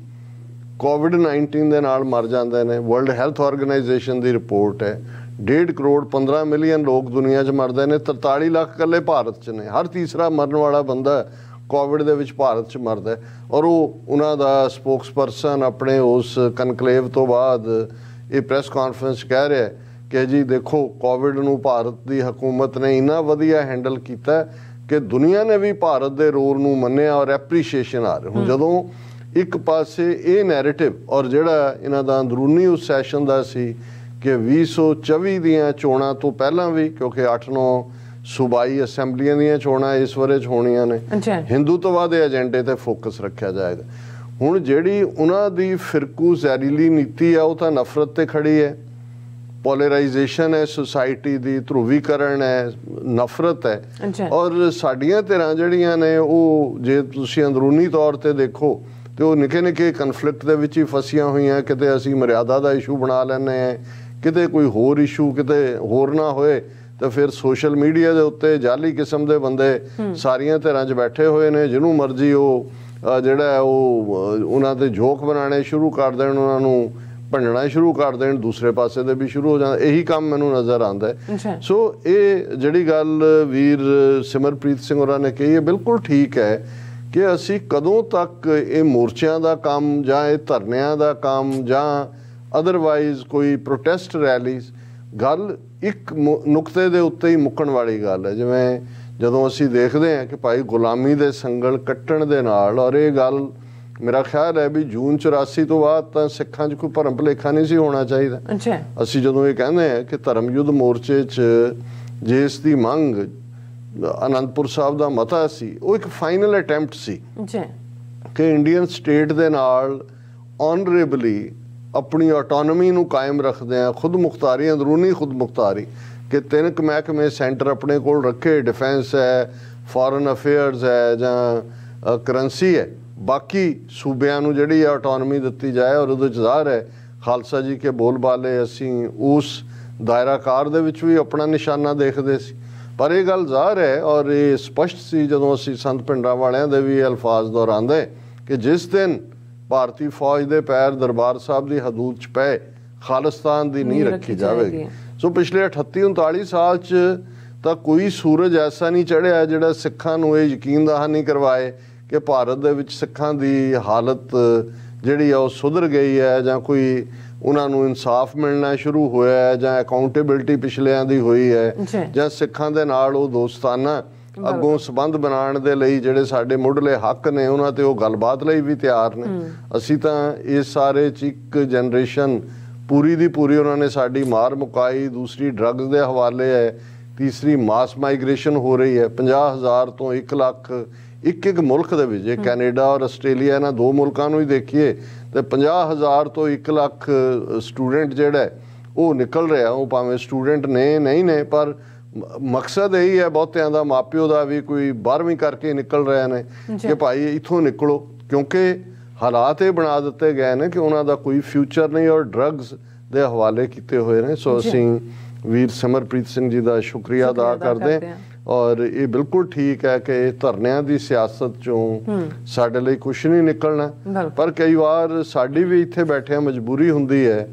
Speaker 2: ਕੋਵਿਡ-19 ਦੇ ਨਾਲ ਮਰ ਜਾਂਦੇ ਨੇ। ਵਰਲਡ ਹੈਲਥ ਆਰਗੇਨਾਈਜੇਸ਼ਨ ਦੀ ਰਿਪੋਰਟ ਹੈ 1.5 ਕਰੋੜ 15 ਮਿਲੀਅਨ ਲੋਕ ਦੁਨੀਆ 'ਚ ਮਰਦੇ ਨੇ, 43 ਲੱਖ ਇਕੱਲੇ ਭਾਰਤ 'ਚ ਨੇ। ਹਰ ਤੀਸਰਾ ਮਰਨ ਵਾਲਾ ਬੰਦਾ ਕੋਵਿਡ ਦੇ ਵਿੱਚ ਭਾਰਤ 'ਚ ਮਰਦਾ। ਔਰ ਉਹਨਾਂ ਦਾ ਸਪੋਕਸਪਰਸਨ ਆਪਣੇ ਉਸ ਕਨਕਲੇਵ ਤੋਂ ਬਾਅਦ ਇਹ ਪ੍ਰੈਸ ਕਾਨਫਰੰਸ ਕਹਿ ਰਿਹਾ ਕਿ ਜੀ ਦੇਖੋ, ਕੋਵਿਡ ਨੂੰ ਭਾਰਤ ਦੀ ਹਕੂਮਤ ਨੇ ਇੰਨਾ ਵਧੀਆ ਹੈਂਡਲ ਕੀਤਾ ਕਿ ਦੁਨੀਆ ਨੇ ਵੀ ਭਾਰਤ ਦੇ ਰੋਲ ਨੂੰ ਮੰਨਿਆ ਔਰ ਐਪਰੀਸ਼ੀਏਸ਼ਨ ਆ ਰਹੀ। ਹੁਣ ਜਦੋਂ ਇੱਕ ਪਾਸੇ ਇਹ ਨੈਰੇਟਿਵ ਔਰ ਜਿਹੜਾ ਇਹਨਾਂ ਦਾ ਅੰਦਰੂਨੀ ਉਸ ਸੈਸ਼ਨ ਦਾ ਸੀ ਕਿ 2024 ਦੀਆਂ ਚੋਣਾਂ ਤੋਂ ਪਹਿਲਾਂ ਵੀ, ਕਿਉਂਕਿ 8-9 ਸੂਬਾਈ ਅਸੈਂਬਲੀਆਂ ਦੀਆਂ ਚੋਣਾਂ ਇਸ ਵਾਰੇ 'ਚ ਹੋਣੀਆਂ ਨੇ, ਹਿੰਦੂਤਵਾਦ ਦੇ ਏਜੰਡੇ ਤੇ ਫੋਕਸ ਰੱਖਿਆ ਜਾਏਗਾ। ਹੁਣ ਜਿਹੜੀ ਉਹਨਾਂ ਦੀ ਫਿਰਕੂ ਜ਼ਹਿਰੀਲੀ ਨੀਤੀ ਆ, ਉਹ ਤਾਂ ਨਫ਼ਰਤ ਤੇ ਖੜੀ ਹੈ, ਪੋਲਰਾਈਜੇਸ਼ਨ ਹੈ ਸੁਸਾਇਟੀ ਦੀ, ਧਰੁਵੀਕਰਨ ਹੈ, ਨਫ਼ਰਤ ਹੈ। ਔਰ ਸਾਡੀਆਂ ਧਿਰਾਂ ਜਿਹੜੀਆਂ ਨੇ ਉਹ ਜੇ ਤੁਸੀਂ ਅੰਦਰੂਨੀ ਤੌਰ ਤੇ ਦੇਖੋ ਤੇ ਉਹ ਨਿੱਕੇ ਨਿੱਕੇ ਕਨਫਲਿਕਟ ਦੇ ਵਿੱਚ ਹੀ ਫਸੀਆਂ ਹੋਈਆਂ। ਕਿਤੇ ਅਸੀਂ ਮਰਿਆਦਾ ਦਾ ਇਸ਼ੂ ਬਣਾ ਲੈਂਦੇ ਹਾਂ, ਕਿਤੇ ਕੋਈ ਹੋਰ ਇਸ਼ੂ ਕਿਤੇ ਹੋਰ ਨਾ ਹੋਏ, ਤੇ ਫਿਰ ਸੋਸ਼ਲ ਮੀਡੀਆ ਦੇ ਉੱਤੇ ਜਾਲੀ ਕਿਸਮ ਦੇ ਬੰਦੇ ਸਾਰੀਆਂ ਧਿਰਾਂ 'ਚ ਬੈਠੇ ਹੋਏ ਨੇ, ਜਿਹਨੂੰ ਮਰਜ਼ੀ ਉਹ ਜਿਹੜਾ ਉਹ ਉਹਨਾਂ ਦੇ ਜੋਕ ਬਣਾਉਣੇ ਸ਼ੁਰੂ ਕਰ ਦੇਣ, ਉਹਨਾਂ ਨੂੰ ਭੰਡਣਾ ਸ਼ੁਰੂ ਕਰ ਦੇਣ, ਦੂਸਰੇ ਪਾਸੇ ਦੇ ਵੀ ਸ਼ੁਰੂ ਹੋ ਜਾਂਦਾ। ਇਹੀ ਕੰਮ ਮੈਨੂੰ ਨਜ਼ਰ ਆਉਂਦਾ। ਸੋ ਇਹ ਜਿਹੜੀ ਗੱਲ ਵੀਰ ਸਿਮਰਪ੍ਰੀਤ ਸਿੰਘ ਹੋਰਾਂ ਨੇ ਕਹੀ ਹੈ ਬਿਲਕੁਲ ਠੀਕ ਹੈ ਕਿ ਅਸੀਂ ਕਦੋਂ ਤੱਕ ਇਹ ਮੋਰਚਿਆਂ ਦਾ ਕੰਮ ਜਾਂ ਇਹ ਧਰਨਿਆਂ ਦਾ ਕੰਮ ਜਾਂ ਅਦਰਵਾਈਜ਼ ਕੋਈ ਪ੍ਰੋਟੈਸਟ ਰੈਲੀਜ਼, ਗੱਲ ਇੱਕ ਨੁਕਤੇ ਦੇ ਉੱਤੇ ਹੀ ਮੁੱਕਣ ਵਾਲੀ ਗੱਲ ਹੈ। ਜਿਵੇਂ ਜਦੋਂ ਅਸੀਂ ਦੇਖਦੇ ਹਾਂ ਕਿ ਭਾਈ ਗੁਲਾਮੀ ਦੇ ਸੰਗਲ ਕੱਟਣ ਦੇ ਨਾਲ, ਔਰ ਇਹ ਗੱਲ ਮੇਰਾ ਖਿਆਲ ਹੈ ਵੀ ਜੂਨ 84 ਤੋਂ ਬਾਅਦ ਤਾਂ ਸਿੱਖਾਂ 'ਚ ਕੋਈ ਭਰਮ ਭੁਲੇਖਾ ਨਹੀਂ ਸੀ ਹੋਣਾ ਚਾਹੀਦਾ। ਅਸੀਂ ਜਦੋਂ ਇਹ ਕਹਿੰਦੇ ਹਾਂ ਕਿ ਧਰਮ ਯੁੱਧ ਮੋਰਚੇ 'ਚ ਜਿਸ ਦੀ ਮੰਗ ਅਨੰਦਪੁਰ ਸਾਹਿਬ ਦਾ ਮਤਾ ਸੀ, ਉਹ ਇੱਕ ਫਾਈਨਲ ਅਟੈਂਪਟ ਸੀ ਕਿ ਇੰਡੀਅਨ ਸਟੇਟ ਦੇ ਨਾਲ ਆਨਰੇਬਲੀ ਆਪਣੀ ਆਟੋਨੋਮੀ ਨੂੰ ਕਾਇਮ ਰੱਖਦੇ ਆ, ਖੁਦ ਮੁਖਤਾਰੀ, ਅੰਦਰੂਨੀ ਖੁਦ ਮੁਖਤਾਰੀ, ਕਿ 3 ਮਹਿਕਮੇ ਸੈਂਟਰ ਆਪਣੇ ਕੋਲ ਰੱਖੇ, ਡਿਫੈਂਸ ਹੈ, ਫੋਰਨ ਅਫੇਅਰਸ ਹੈ ਜਾਂ ਕਰੰਸੀ ਹੈ, ਬਾਕੀ ਸੂਬਿਆਂ ਨੂੰ ਜਿਹੜੀ ਆਟੋਨੋਮੀ ਦਿੱਤੀ ਜਾਏ। ਔਰ ਉਹਦੇ 'ਚ ਜ਼ਾਹਰ ਹੈ ਖਾਲਸਾ ਜੀ ਕੇ ਬੋਲ ਬਾਲੇ ਅਸੀਂ ਉਸ ਦਾਇਰਾਕਾਰ ਦੇ ਵਿੱਚ ਵੀ ਆਪਣਾ ਨਿਸ਼ਾਨਾ ਦੇਖਦੇ ਸੀ। ਪਰ ਇਹ ਗੱਲ ਜ਼ਾਹਰ ਹੈ ਔਰ ਇਹ ਸਪਸ਼ਟ ਸੀ ਜਦੋਂ ਅਸੀਂ ਸੰਤ ਪਿੰਡਾਂ ਵਾਲਿਆਂ ਦੇ ਵੀ ਅਲਫਾਜ਼ ਦੁਹਰਾਉਂਦੇ ਕਿ ਜਿਸ ਦਿਨ ਭਾਰਤੀ ਫੌਜ ਦੇ ਪੈਰ ਦਰਬਾਰ ਸਾਹਿਬ ਦੀ ਹਦੂਦ 'ਚ ਪਏ, ਖਾਲਿਸਤਾਨ ਦੀ ਨੀਂਹ ਰੱਖੀ ਜਾਵੇਗੀ। ਸੋ ਪਿਛਲੇ 38-39 ਸਾਲ 'ਚ ਤਾਂ ਕੋਈ ਸੂਰਜ ਐਸਾ ਨਹੀਂ ਚੜ੍ਹਿਆ ਜਿਹੜਾ ਸਿੱਖਾਂ ਨੂੰ ਇਹ ਯਕੀਨ ਦਹਾਨੀ ਕਰਵਾਏ ਕਿ ਭਾਰਤ ਦੇ ਵਿੱਚ ਸਿੱਖਾਂ ਦੀ ਹਾਲਤ ਜਿਹੜੀ ਆ ਉਹ ਸੁਧਰ ਗਈ ਹੈ, ਜਾਂ ਕੋਈ ਉਹਨਾਂ ਨੂੰ ਇਨਸਾਫ ਮਿਲਣਾ ਸ਼ੁਰੂ ਹੋਇਆ ਹੈ, ਜਾਂ ਅਕਾਊਂਟੇਬਿਲਿਟੀ ਪਿਛਲਿਆਂ ਦੀ ਹੋਈ ਹੈ, ਜਾਂ ਸਿੱਖਾਂ ਦੇ ਨਾਲ ਉਹ ਦੋਸਤਾਨਾ ਅੱਗੋਂ ਸੰਬੰਧ ਬਣਾਉਣ ਦੇ ਲਈ ਜਿਹੜੇ ਸਾਡੇ ਮੁੱਢਲੇ ਹੱਕ ਨੇ ਉਹਨਾਂ ਤੇ ਉਹ ਗੱਲਬਾਤ ਲਈ ਵੀ ਤਿਆਰ ਨੇ। ਅਸੀਂ ਤਾਂ ਇਸ ਸਾਰੇ 'ਚ ਇੱਕ ਜਨਰੇਸ਼ਨ ਪੂਰੀ ਦੀ ਪੂਰੀ ਉਹਨਾਂ ਨੇ ਸਾਡੀ ਮਾਰ ਮੁਕਾਈ। ਦੂਸਰੀ ਡਰੱਗਸ ਦੇ ਹਵਾਲੇ ਹੈ, ਤੀਸਰੀ ਮਾਸ ਮਾਈਗ੍ਰੇਸ਼ਨ ਹੋ ਰਹੀ ਹੈ। 50,000 ਤੋਂ 1 ਲੱਖ ਇੱਕ ਮੁਲਕ ਦੇ ਵਿੱਚ, ਜੇ ਕੈਨੇਡਾ ਔਰ ਆਸਟ੍ਰੇਲੀਆ ਇਹਨਾਂ 2 ਮੁਲਕਾਂ ਨੂੰ ਹੀ ਦੇਖੀਏ ਤੇ 50,000 ਤੋਂ 1 ਲੱਖ ਸਟੂਡੈਂਟ ਜਿਹੜਾ ਉਹ ਨਿਕਲ ਰਿਹਾ। ਉਹ ਭਾਵੇਂ ਸਟੂਡੈਂਟ ਨੇ ਨਹੀਂ ਨੇ, ਪਰ ਮਕਸਦ ਇਹੀ ਹੈ ਬਹੁਤਿਆਂ ਦਾ, ਮਾਪਿਓ ਦਾ ਵੀ, ਕੋਈ 12ਵੀਂ ਕਰਕੇ ਨਿਕਲ ਰਹੇ ਨੇ ਕਿ ਭਾਈ ਇੱਥੋਂ ਨਿਕਲੋ, ਕਿਉਂਕਿ ਹਾਲਾਤ ਇਹ ਬਣਾ ਦਿੱਤੇ ਗਏ ਨੇ ਕਿ ਉਹਨਾਂ ਦਾ ਕੋਈ ਫਿਊਚਰ ਨਹੀਂ ਔਰ ਡਰੱਗਸ ਦੇ ਹਵਾਲੇ ਕੀਤੇ ਹੋਏ ਨੇ। ਸੋ ਅਸੀਂ ਵੀਰ ਸਿਮਰਪ੍ਰੀਤ ਸਿੰਘ ਜੀ ਦਾ ਸ਼ੁਕਰੀਆ ਅਦਾ ਕਰਦੇ ਹਾਂ। ਔਰ ਇਹ ਬਿਲਕੁਲ ਠੀਕ ਹੈ ਕਿ ਧਰਨਿਆਂ ਦੀ ਸਿਆਸਤ ਚੋਂ ਸਾਡੇ ਲਈ ਕੁਛ ਨਹੀਂ ਨਿਕਲਣਾ, ਪਰ ਕਈ ਵਾਰ ਸਾਡੀ ਵੀ ਇੱਥੇ ਬੈਠਿਆਂ ਮਜਬੂਰੀ ਹੁੰਦੀ ਹੈ।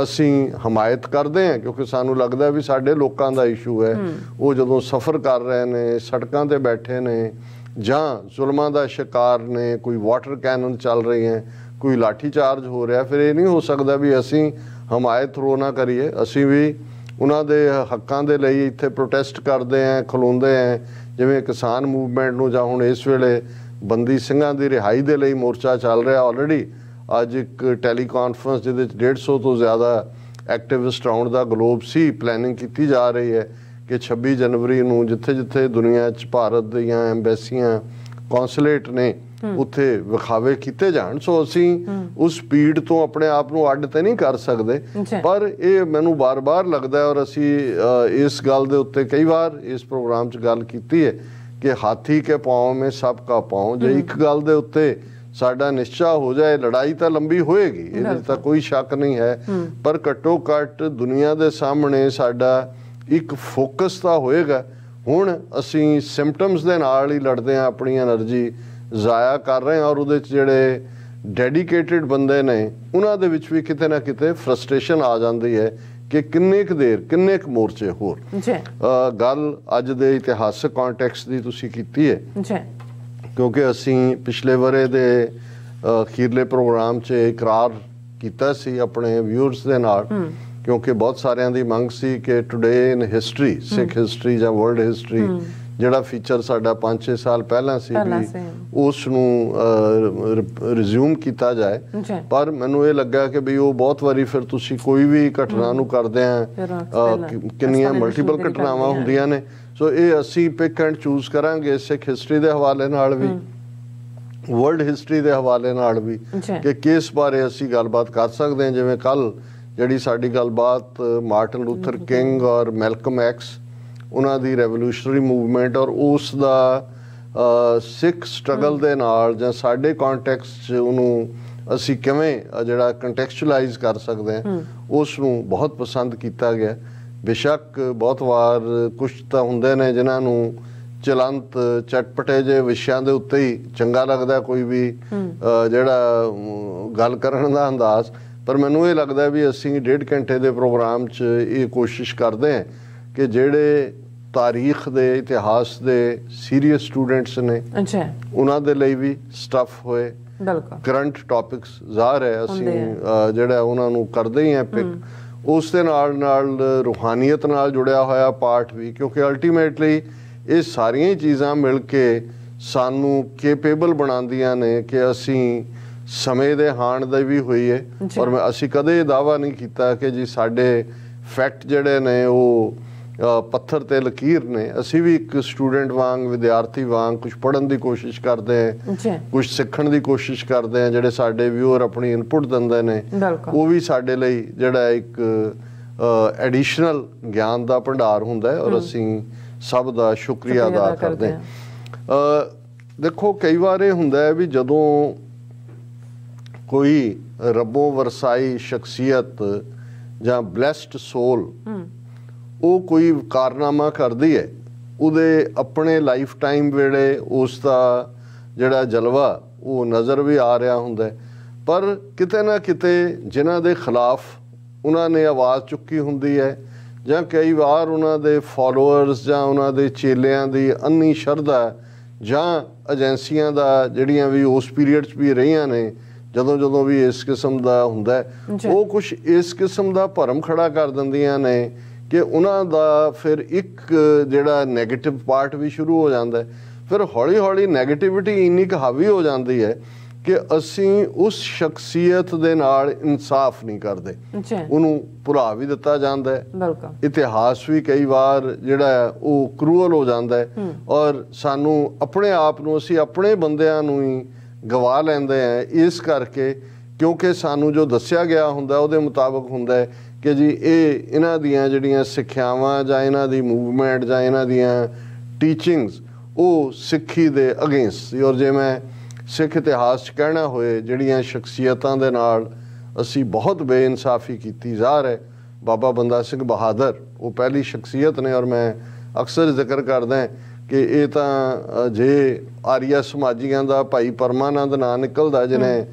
Speaker 2: ਅਸੀਂ ਹਮਾਇਤ ਕਰਦੇ ਹਾਂ ਕਿਉਂਕਿ ਸਾਨੂੰ ਲੱਗਦਾ ਵੀ ਸਾਡੇ ਲੋਕਾਂ ਦਾ ਇਸ਼ੂ ਹੈ। ਉਹ ਜਦੋਂ ਸਫ਼ਰ ਕਰ ਰਹੇ ਨੇ, ਸੜਕਾਂ ਤੇ ਬੈਠੇ ਨੇ, ਜਾਂ ਜ਼ੁਲਮਾਂ ਦਾ ਸ਼ਿਕਾਰ ਨੇ, ਕੋਈ ਵਾਟਰ ਕੈਨਨ ਚੱਲ ਰਹੀ ਹੈ, ਕੋਈ ਲਾਠੀ ਚਾਰਜ ਹੋ ਰਿਹਾ, ਫਿਰ ਇਹ ਨਹੀਂ ਹੋ ਸਕਦਾ ਵੀ ਅਸੀਂ ਹਮਾਇਤ ਰੋ ਨਾ ਕਰੀਏ। ਅਸੀਂ ਵੀ ਉਹਨਾਂ ਦੇ ਹੱਕਾਂ ਦੇ ਲਈ ਇੱਥੇ ਪ੍ਰੋਟੈਸਟ ਕਰਦੇ ਹਾਂ, ਖਲੋਂਦੇ ਹਾਂ। ਜਿਵੇਂ ਕਿਸਾਨ ਮੂਵਮੈਂਟ ਨੂੰ, ਜਾਂ ਹੁਣ ਇਸ ਵੇਲੇ ਬੰਦੀ ਸਿੰਘਾਂ ਦੀ ਰਿਹਾਈ ਦੇ ਲਈ ਮੋਰਚਾ ਚੱਲ ਰਿਹਾ। ਆਲਰੇਡੀ ਅੱਜ ਇੱਕ ਟੈਲੀ ਕਾਨਫਰੰਸ ਜਿਹਦੇ 'ਚ 150 ਤੋਂ ਜ਼ਿਆਦਾ ਐਕਟਿਵਿਸਟ ਆਉਣ ਦਾ ਗਲੋਬ ਸੀ, ਪਲੈਨਿੰਗ ਕੀਤੀ ਜਾ ਰਹੀ ਹੈ ਕਿ 26 ਜਨਵਰੀ ਨੂੰ ਜਿੱਥੇ ਜਿੱਥੇ ਦੁਨੀਆ 'ਚ ਭਾਰਤ ਦੀਆਂ ਐਮਬੈਸੀਆਂ, ਕੌਂਸੂਲੇਟ ਨੇ, ਉੱਥੇ ਵਿਖਾਵੇ ਕੀਤੇ ਜਾਣ। ਸੋ ਅਸੀਂ ਉਸ ਸਪੀਡ ਤੋਂ ਆਪਣੇ ਆਪ ਨੂੰ ਅੱਡ ਤੇ ਨਹੀਂ ਕਰ ਸਕਦੇ, ਪਰ ਇਹ ਮੈਨੂੰ ਬਾਰ-ਬਾਰ ਲੱਗਦਾ, ਔਰ ਅਸੀਂ ਇਸ ਗੱਲ ਦੇ ਉੱਤੇ ਕਈ ਵਾਰ ਇਸ ਪ੍ਰੋਗਰਾਮ 'ਚ ਗੱਲ ਕੀਤੀ ਹੈ ਕਿ ਹਾਥੀ ਕੇ ਪਾँव में सबका पाँव। ਜੇ ਇੱਕ ਗੱਲ ਦੇ ਉੱਤੇ ਸਾਡਾ ਨਿਸ਼ਚਾ ਹੋ ਜਾਏ, ਲੜਾਈ ਤਾਂ ਲੰਬੀ ਹੋਏਗੀ, ਇਹਦੇ 'ਚ ਤਾਂ ਕੋਈ ਸ਼ੱਕ ਨਹੀਂ ਹੈ, ਪਰ ਘੱਟੋ ਘੱਟ ਦੁਨੀਆ ਦੇ ਸਾਹਮਣੇ ਸਾਡਾ ਇੱਕ ਫੋਕਸ ਤਾਂ ਹੋਏਗਾ। ਹੁਣ ਅਸੀਂ ਸਿੰਪਟਮਸ ਦੇ ਨਾਲ ਹੀ ਲੜਦੇ ਹਾਂ, ਆਪਣੀ ਐਨਰਜੀ ਜ਼ਾਇਆ ਕਰ ਰਹੇ ਹਾਂ, ਔਰ ਉਹਦੇ 'ਚ ਜਿਹੜੇ ਡੈਡੀਕੇਟਿਡ ਬੰਦੇ ਨੇ ਉਹਨਾਂ ਦੇ ਵਿੱਚ ਵੀ ਕਿਤੇ ਨਾ ਕਿਤੇ ਫਰਸਟ੍ਰੇਸ਼ਨ ਆ ਜਾਂਦੀ ਹੈ ਕਿ ਕਿੰਨੇ ਕੁ ਦੇਰ, ਕਿੰਨੇ ਕੁ ਮੋਰਚੇ ਹੋਰ। ਗੱਲ ਅੱਜ ਦੇ ਇਤਿਹਾਸਕ ਕੰਟੈਕਸਟ ਦੀ ਤੁਸੀਂ ਕੀਤੀ ਹੈ, ਕਿਉਂਕਿ ਅਸੀਂ ਪਿਛਲੇ ਵਰੇ ਦੇ ਅਖੀਰਲੇ ਪ੍ਰੋਗਰਾਮ 'ਚ ਇਕਰਾਰ ਕੀਤਾ ਸੀ ਆਪਣੇ ਵਿਊਅਰਸ ਦੇ ਨਾਲ, ਕਿਉਂਕਿ ਬਹੁਤ ਸਾਰਿਆਂ ਦੀ ਮੰਗ ਸੀ ਕਿ ਟੁਡੇ ਇਨ ਹਿਸਟਰੀ, ਸਿੱਖ ਹਿਸਟਰੀ ਜਾਂ ਵਰਲਡ ਹਿਸਟਰੀ, ਜਿਹੜਾ ਫੀਚਰ ਸਾਡਾ 5-6 ਸਾਲ ਪਹਿਲਾਂ ਸੀ ਵੀ ਉਸ ਨੂੰ ਰਿਜ਼ਿਊਮ ਕੀਤਾ ਜਾਏ। ਪਰ ਮੈਨੂੰ ਇਹ ਲੱਗਾ ਕਿ ਵੀ ਉਹ ਬਹੁਤ ਵਾਰੀ ਫਿਰ ਤੁਸੀਂ ਕੋਈ ਵੀ ਘਟਨਾ ਨੂੰ ਕਰਦੇ ਆ, ਕਿੰਨੀਆਂ ਮਲਟੀਪਲ ਘਟਨਾਵਾਂ ਹੁੰਦੀਆਂ ਨੇ। ਸੋ ਇਹ ਅਸੀਂ ਪਿਕ ਐਂਡ ਚੂਜ਼ ਕਰਾਂਗੇ ਸਿੱਖ ਹਿਸਟਰੀ ਦੇ ਹਵਾਲੇ ਨਾਲ ਵੀ, ਵਰਲਡ ਹਿਸਟਰੀ ਦੇ ਹਵਾਲੇ ਨਾਲ ਵੀ, ਕਿ ਕਿਸ ਬਾਰੇ ਅਸੀਂ ਗੱਲਬਾਤ ਕਰ ਸਕਦੇ ਹਾਂ। ਜਿਵੇਂ ਕੱਲ ਜਿਹੜੀ ਸਾਡੀ ਗੱਲਬਾਤ ਮਾਰਟਨ ਲੂਥਰ ਕਿੰਗ ਔਰ ਮੈਲਕਮ ਐਕਸ, ਉਹਨਾਂ ਦੀ ਰੈਵੋਲੂਸ਼ਨਰੀ ਮੂਵਮੈਂਟ ਔਰ ਉਸ ਦਾ ਸਿੱਖ ਸਟਰਗਲ ਦੇ ਨਾਲ ਜਾਂ ਸਾਡੇ ਕੰਟੈਕਸਟ 'ਚ ਉਹਨੂੰ ਅਸੀਂ ਕਿਵੇਂ ਜਿਹੜਾ ਕੰਟੈਕਸਚੁਅਲਾਈਜ਼ ਕਰ ਸਕਦੇ ਹਾਂ ਉਸ ਨੂੰ ਬਹੁਤ ਪਸੰਦ ਕੀਤਾ ਗਿਆ। ਬੇਸ਼ੱਕ ਬਹੁਤ ਵਾਰ ਕੁਛ ਤਾਂ ਹੁੰਦੇ ਨੇ ਜਿਨ੍ਹਾਂ ਨੂੰ ਚਲੰਤ ਚਟਪਟੇ ਜਿਹੇ ਵਿਸ਼ਿਆਂ ਦੇ ਉੱਤੇ ਹੀ ਚੰਗਾ ਲੱਗਦਾ ਕੋਈ ਵੀ ਜਿਹੜਾ ਗੱਲ ਕਰਨ ਦਾ ਅੰਦਾਜ਼, ਪਰ ਮੈਨੂੰ ਇਹ ਲੱਗਦਾ ਵੀ ਅਸੀਂ 1.5 ਘੰਟੇ ਦੇ ਪ੍ਰੋਗਰਾਮ 'ਚ ਇਹ ਕੋਸ਼ਿਸ਼ ਕਰਦੇ ਹਾਂ ਕਿ ਜਿਹੜੇ ਤਾਰੀਖ ਦੇ ਇਤਿਹਾਸ ਦੇ ਸੀਰੀਅਸ ਸਟੂਡੈਂਟਸ ਨੇ ਉਹਨਾਂ ਦੇ ਲਈ ਵੀ ਸਟੱਫ ਹੋਏ। ਕਰੰਟ ਟੌਪਿਕਸ ਜ਼ਾਹਰ ਹੈ ਅਸੀਂ ਜਿਹੜਾ ਉਹਨਾਂ ਨੂੰ ਕਰਦੇ ਹੀ ਹਾਂ ਪਿਕ। ਉਸ ਦੇ ਨਾਲ ਨਾਲ ਰੂਹਾਨੀਅਤ ਨਾਲ ਜੁੜਿਆ ਹੋਇਆ ਪਾਠ ਵੀ, ਕਿਉਂਕਿ ਅਲਟੀਮੇਟਲੀ ਇਹ ਸਾਰੀਆਂ ਹੀ ਚੀਜ਼ਾਂ ਮਿਲ ਕੇ ਸਾਨੂੰ ਕੇਪੇਬਲ ਬਣਾਉਂਦੀਆਂ ਨੇ ਕਿ ਅਸੀਂ ਸਮੇਂ ਦੇ ਹਾਣ ਦੇ ਵੀ ਹੋਈਏ। ਔਰ ਅਸੀਂ ਕਦੇ ਇਹ ਦਾਅਵਾ ਨਹੀਂ ਕੀਤਾ ਕਿ ਜੀ ਸਾਡੇ ਫੈਕਟ ਜਿਹੜੇ ਨੇ ਉਹ ਪੱਥਰ ਤੇ ਲਕੀਰ ਨੇ। ਅਸੀਂ ਵੀ ਇੱਕ ਸਟੂਡੈਂਟ ਵਾਂਗ, ਵਿਦਿਆਰਥੀ ਵਾਂਗ ਕੁਝ ਪੜ੍ਹਨ ਦੀ ਕੋਸ਼ਿਸ਼ ਕਰਦੇ ਹਾਂ, ਕੁਝ ਸਿੱਖਣ ਦੀ ਕੋਸ਼ਿਸ਼ ਕਰਦੇ ਹਾਂ। ਜਿਹੜੇ ਸਾਡੇ ਵਿਊਅਰ ਆਪਣੀ ਇਨਪੁਟ ਦਿੰਦੇ ਨੇ ਉਹ ਵੀ ਸਾਡੇ ਲਈ ਜਿਹੜਾ ਇੱਕ ਐਡੀਸ਼ਨਲ ਗਿਆਨ ਦਾ ਭੰਡਾਰ ਹੁੰਦਾ ਹੈ ਔਰ ਅਸੀਂ ਸਭ ਦਾ ਸ਼ੁਕਰੀਆ ਅਦਾ ਕਰਦੇ ਹਾਂ। ਦੇਖੋ ਕਈ ਵਾਰ ਇਹ ਹੁੰਦਾ ਹੈ ਵੀ ਜਦੋਂ ਕੋਈ ਰੱਬੋਂ ਵਰਸਾਈ ਸ਼ਖਸੀਅਤ ਜਾਂ ਬਲੈਸਡ ਸੋਲ ਉਹ ਕੋਈ ਕਾਰਨਾਮਾ ਕਰਦੀ ਹੈ, ਉਹਦੇ ਆਪਣੇ ਲਾਈਫ ਟਾਈਮ ਵੇਲੇ ਉਸ ਦਾ ਜਿਹੜਾ ਜਲਵਾ ਉਹ ਨਜ਼ਰ ਵੀ ਆ ਰਿਹਾ ਹੁੰਦਾ, ਪਰ ਕਿਤੇ ਨਾ ਕਿਤੇ ਜਿਨ੍ਹਾਂ ਦੇ ਖਿਲਾਫ ਉਹਨਾਂ ਨੇ ਆਵਾਜ਼ ਚੁੱਕੀ ਹੁੰਦੀ ਹੈ ਜਾਂ ਕਈ ਵਾਰ ਉਹਨਾਂ ਦੇ ਫੋਲੋਅਰਸ ਜਾਂ ਉਹਨਾਂ ਦੇ ਚੇਲਿਆਂ ਦੀ ਅੰਨੀ ਸ਼ਰਧਾ ਜਾਂ ਏਜੰਸੀਆਂ ਦਾ ਜਿਹੜੀਆਂ ਵੀ ਉਸ ਪੀਰੀਅਡ 'ਚ ਵੀ ਰਹੀਆਂ ਨੇ, ਜਦੋਂ ਵੀ ਇਸ ਕਿਸਮ ਦਾ ਹੁੰਦਾ ਉਹ ਕੁਛ ਇਸ ਕਿਸਮ ਦਾ ਭਰਮ ਖੜਾ ਕਰ ਦਿੰਦੀਆਂ ਨੇ ਕਿ ਉਹਨਾਂ ਦਾ ਫਿਰ ਇੱਕ ਜਿਹੜਾ ਨੈਗੇਟਿਵ ਪਾਰਟ ਵੀ ਸ਼ੁਰੂ ਹੋ ਜਾਂਦਾ। ਫਿਰ ਹੌਲੀ ਹੌਲੀ ਨੈਗੇਟਿਵਿਟੀ ਇੰਨੀ ਕੁ ਹਾਵੀ ਹੋ ਜਾਂਦੀ ਹੈ ਕਿ ਅਸੀਂ ਉਸ ਸ਼ਖਸੀਅਤ ਦੇ ਨਾਲ ਇਨਸਾਫ ਨਹੀਂ ਕਰਦੇ, ਉਹਨੂੰ ਭੁਲਾ ਵੀ ਦਿੱਤਾ ਜਾਂਦਾ ਹੈ। ਇਤਿਹਾਸ ਵੀ ਕਈ ਵਾਰ ਜਿਹੜਾ ਉਹ ਕਰੂਅਲ ਹੋ ਜਾਂਦਾ ਹੈ ਔਰ ਸਾਨੂੰ ਆਪਣੇ ਆਪ ਨੂੰ ਅਸੀਂ ਆਪਣੇ ਬੰਦਿਆਂ ਨੂੰ ਹੀ ਗਵਾ ਲੈਂਦੇ ਹਾਂ ਇਸ ਕਰਕੇ, ਕਿਉਂਕਿ ਸਾਨੂੰ ਜੋ ਦੱਸਿਆ ਗਿਆ ਹੁੰਦਾ ਉਹਦੇ ਮੁਤਾਬਕ ਹੁੰਦਾ ਹੈ ਕਿ ਜੀ ਇਹਨਾਂ ਦੀਆਂ ਜਿਹੜੀਆਂ ਸਿੱਖਿਆਵਾਂ ਜਾਂ ਇਹਨਾਂ ਦੀ ਮੂਵਮੈਂਟ ਜਾਂ ਇਹਨਾਂ ਦੀਆਂ ਟੀਚਿੰਗਸ ਉਹ ਸਿੱਖੀ ਦੇ ਅਗੇਂਸਟ ਸੀ। ਔਰ ਜੇ ਮੈਂ ਸਿੱਖ ਇਤਿਹਾਸ 'ਚ ਕਹਿਣਾ ਹੋਏ ਜਿਹੜੀਆਂ ਸ਼ਖਸੀਅਤਾਂ ਦੇ ਨਾਲ ਅਸੀਂ ਬਹੁਤ ਬੇਇਨਸਾਫੀ ਕੀਤੀ, ਜ਼ਾਹਰ ਹੈ ਬਾਬਾ ਬੰਦਾ ਸਿੰਘ ਬਹਾਦਰ ਉਹ ਪਹਿਲੀ ਸ਼ਖਸੀਅਤ ਨੇ। ਔਰ ਮੈਂ ਅਕਸਰ ਜ਼ਿਕਰ ਕਰਦਾ ਕਿ ਇਹ ਤਾਂ ਜੇ ਆਰੀਆ ਸਮਾਜੀਆਂ ਦਾ ਭਾਈ ਪਰਮਾਨੰਦ ਨਾਂ ਨਿਕਲਦਾ ਜਿਹਨੇ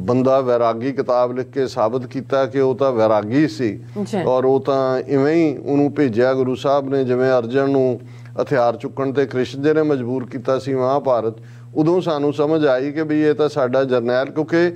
Speaker 2: ਬੰਦਾ ਵੈਰਾਗੀ ਕਿਤਾਬ ਲਿਖ ਕੇ ਸਾਬਤ ਕੀਤਾ ਕਿ ਉਹ ਤਾਂ ਵੈਰਾਗੀ ਸੀ ਔਰ ਉਹ ਤਾਂ ਇਵੇਂ ਹੀ ਉਹਨੂੰ ਭੇਜਿਆ ਗੁਰੂ ਸਾਹਿਬ ਨੇ, ਜਿਵੇਂ ਅਰਜਨ ਨੂੰ ਹਥਿਆਰ ਚੁੱਕਣ ਤੇ ਕ੍ਰਿਸ਼ਨ ਜੀ ਨੇ ਮਜਬੂਰ ਕੀਤਾ ਸੀ ਮਹਾਭਾਰਤ। ਉਦੋਂ ਸਾਨੂੰ ਸਮਝ ਆਈ ਕਿ ਵੀ ਇਹ ਤਾਂ ਸਾਡਾ ਜਰਨੈਲ, ਕਿਉਂਕਿ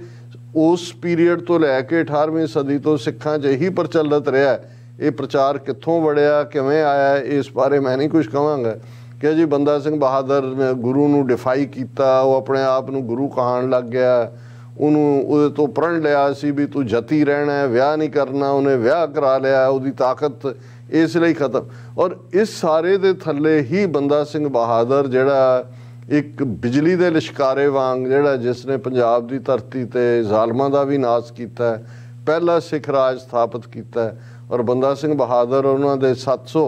Speaker 2: ਉਸ ਪੀਰੀਅਡ ਤੋਂ ਲੈ ਕੇ 18ਵੀਂ ਸਦੀ ਤੋਂ ਸਿੱਖਾਂ 'ਚ ਇਹੀ ਪ੍ਰਚਲਿਤ ਰਿਹਾ। ਇਹ ਪ੍ਰਚਾਰ ਕਿੱਥੋਂ ਵੜਿਆ, ਕਿਵੇਂ ਆਇਆ, ਇਸ ਬਾਰੇ ਮੈਂ ਨਹੀਂ ਕੁਝ ਕਹਾਂਗਾ ਕਿ ਜੀ ਬੰਦਾ ਸਿੰਘ ਬਹਾਦਰ ਨੇ ਗੁਰੂ ਨੂੰ ਡਿਫਾਈ ਕੀਤਾ, ਉਹ ਆਪਣੇ ਆਪ ਨੂੰ ਗੁਰੂ ਕਹਾਣ ਲੱਗ ਗਿਆ, ਉਹਨੂੰ ਉਹਦੇ ਤੋਂ ਪ੍ਰਣ ਲਿਆ ਸੀ ਵੀ ਤੂੰ ਜਤੀ ਰਹਿਣਾ, ਵਿਆਹ ਨਹੀਂ ਕਰਨਾ, ਉਹਨੇ ਵਿਆਹ ਕਰਾ ਲਿਆ, ਉਹਦੀ ਤਾਕਤ ਇਸ ਲਈ ਖਤਮ। ਔਰ ਇਸ ਸਾਰੇ ਦੇ ਥੱਲੇ ਹੀ ਬੰਦਾ ਸਿੰਘ ਬਹਾਦਰ ਜਿਹੜਾ ਇੱਕ ਬਿਜਲੀ ਦੇ ਲਿਸ਼ਕਾਰੇ ਵਾਂਗ ਜਿਹੜਾ ਜਿਸ ਨੇ ਪੰਜਾਬ ਦੀ ਧਰਤੀ ਤੇ ਜ਼ਾਲਮਾਂ ਦਾ ਵੀ ਨਾਸ਼ ਕੀਤਾ, ਪਹਿਲਾ ਸਿੱਖ ਰਾਜ ਸਥਾਪਿਤ ਕੀਤਾ। ਔਰ ਬੰਦਾ ਸਿੰਘ ਬਹਾਦਰ ਉਹਨਾਂ ਦੇ 700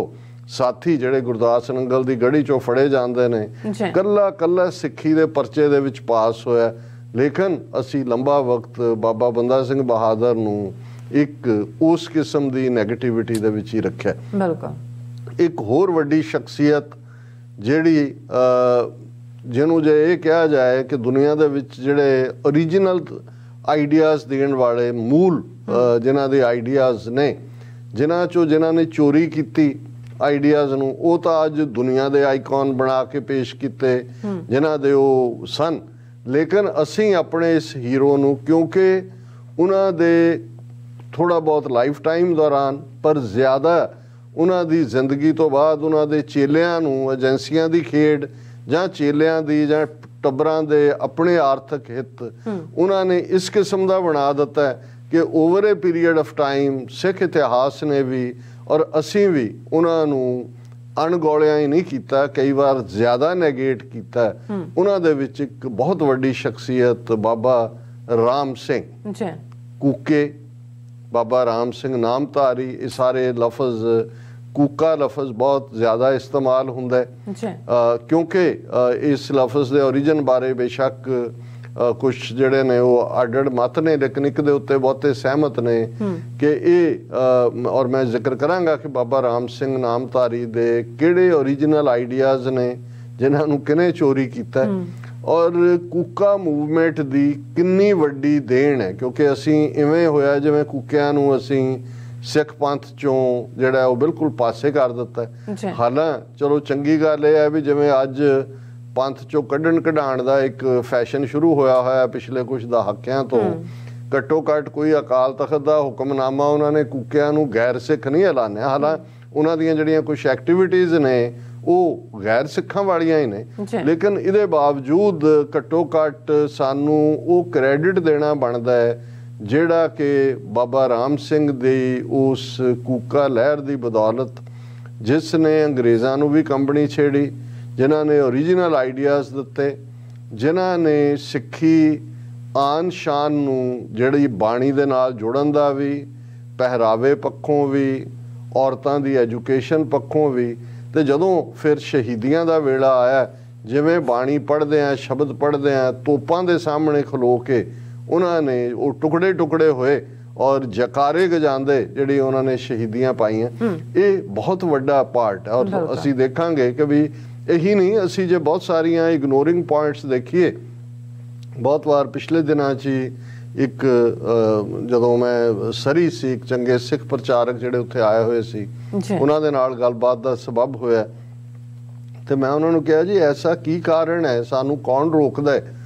Speaker 2: ਸਾਥੀ ਜਿਹੜੇ ਗੁਰਦਾਸ ਨੰਗਲ ਦੀ ਗੜੀ 'ਚੋਂ ਫੜੇ ਜਾਂਦੇ ਨੇ, ਕੱਲਾ ਸਿੱਖੀ ਦੇ ਪਰਚੇ ਦੇ ਵਿੱਚ ਪਾਸ ਹੋਇਆ। ਲੇਕਿਨ ਅਸੀਂ ਲੰਬਾ ਵਕਤ ਬਾਬਾ ਬੰਦਾ ਸਿੰਘ ਬਹਾਦਰ ਨੂੰ ਇੱਕ ਉਸ ਕਿਸਮ ਦੀ ਨੈਗੇਟਿਵਿਟੀ ਦੇ ਵਿੱਚ ਹੀ ਰੱਖਿਆ। ਬਿਲਕੁਲ ਇੱਕ ਹੋਰ ਵੱਡੀ ਸ਼ਖਸੀਅਤ ਜਿਹੜੀ ਜਿਹਨੂੰ ਜੇ ਇਹ ਕਿਹਾ ਜਾਏ ਕਿ ਦੁਨੀਆ ਦੇ ਵਿੱਚ ਜਿਹੜੇ ਓਰੀਜਨਲ ਆਈਡੀਆਜ਼ ਦੇਣ ਵਾਲੇ ਮੂਲ ਜਿਨ੍ਹਾਂ ਦੇ ਆਈਡੀਆਜ਼ ਨੇ, ਜਿਨ੍ਹਾਂ ਨੇ ਚੋਰੀ ਕੀਤੀ ਆਈਡੀਆਜ਼ ਨੂੰ, ਉਹ ਤਾਂ ਅੱਜ ਦੁਨੀਆ ਦੇ ਆਈਕਨ ਬਣਾ ਕੇ ਪੇਸ਼ ਕੀਤੇ ਜਿਨ੍ਹਾਂ ਦੇ ਉਹ ਸਨ। ਲੇਕਿਨ ਅਸੀਂ ਆਪਣੇ ਇਸ ਹੀਰੋ ਨੂੰ, ਕਿਉਂਕਿ ਉਹਨਾਂ ਦੇ ਥੋੜ੍ਹਾ ਬਹੁਤ ਲਾਈਫ ਟਾਈਮ ਦੌਰਾਨ ਪਰ ਜ਼ਿਆਦਾ ਉਹਨਾਂ ਦੀ ਜ਼ਿੰਦਗੀ ਤੋਂ ਬਾਅਦ ਉਹਨਾਂ ਦੇ ਚੇਲਿਆਂ ਨੂੰ ਏਜੰਸੀਆਂ ਦੀ ਖੇਡ ਜਾਂ ਚੇਲਿਆਂ ਦੀ ਜਾਂ ਟੱਬਰਾਂ ਦੇ ਆਪਣੇ ਆਰਥਿਕ ਹਿੱਤ ਉਹਨਾਂ ਨੇ ਇਸ ਕਿਸਮ ਦਾ ਬਣਾ ਦਿੱਤਾ ਕਿ over a period of time Sikh ਇਤਿਹਾਸ ਨੇ ਵੀ ਔਰ ਅਸੀਂ ਵੀ ਉਹਨਾਂ ਨੂੰ ਅਣਗੌਲਿਆਂ ਹੀ ਨਹੀਂ ਕੀਤਾ, ਕਈ ਵਾਰ ਜ਼ਿਆਦਾ ਨੈਗੇਟ ਕੀਤਾ। ਉਹਨਾਂ ਦੇ ਵਿੱਚ ਇੱਕ ਬਹੁਤ ਵੱਡੀ ਸ਼ਖਸੀਅਤ ਬਾਬਾ ਰਾਮ ਸਿੰਘ ਕੂਕੇ, ਬਾਬਾ ਰਾਮ ਸਿੰਘ ਨਾਮਧਾਰੀ, ਇਹ ਸਾਰੇ ਲਫ਼ਜ਼ कूका लफज बहुत ज़्यादा इस्तेमाल हुंदा है, क्योंकि इस लफज के ओरिजिन बारे बेशक कुछ जिहड़े ने वो अड मत ने, लेकिन एक दे उत्ते बहुते सहमत ने कि ये और मैं जिक्र करांगा कि बाबा राम सिंह नामधारी दे किहड़े ओरिजिनल आइडियाज़ ने जिन्हां नूं किने चोरी कीता और कूका मूवमेंट दी किन्नी वड्डी देन है, क्योंकि असीं इवें होया जिवें कूकियां नूं असीं सिख पंथ चों जिहड़ा वो बिल्कुल पासे कर दिता है। हालां चलो चंगी गल है भी जिवें अज पंथ चों कढ़ण कढाण दा एक फैशन शुरू होया होया पिछले कुछ दहाकियां तो, घट्टो घट्ट कोई अकाल तख्त दा हुक्मनामा उन्होंने कूकियां नूं गैर सिख नहीं ऐलानिया। हालां उन्हां दीयां जिहड़ियां कुछ एक्टिविटीज़ ने वो गैर सिखां वालियां ही ने, लेकिन इहदे बावजूद घट्टो घट्ट सानू वो क्रेडिट देना बनदा है जिहड़ा कि बाबा राम सिंह दी उस कूका लहर दी बदौलत जिसने अंग्रेज़ां नूं भी कंबनी छेड़ी, जिन्हां ने ओरिजिनल आइडियाज़ दिते, जिन्हां ने सिੱਖੀ आन शान नूं जिहड़ी बाणी दे नाल जुड़न दा भी, पहरावे पक्षों भी, औरतां दी एजुकेशन पक्षों भी, ते जदों फिर शहीदियां दा वेला आया जिवें बाणी पढ़दे आ शब्द पढ़दे आ तोपां दे सामने खलो के उन्होंने वो टुकड़े टुकड़े होए और जकारे गजांदे जिहड़ी उन्होंने शहीदियां पाईयां, ये बहुत वड्डा पार्ट है। और असीं देखांगे कि भी यही नहीं, असी जो बहुत सारिया इग्नोरिंग पॉइंट्स देखिए, बहुत बार पिछले दिनों च एक जदों मैं सरी सी एक चंगे सिख प्रचारक जिहड़े उत्थे आए हुए सी उन्हां दे नाल गलबात दा सबब होया, तो मैं उन्होंने कहा जी ऐसा की कारण है, सानू कौन रोकदा है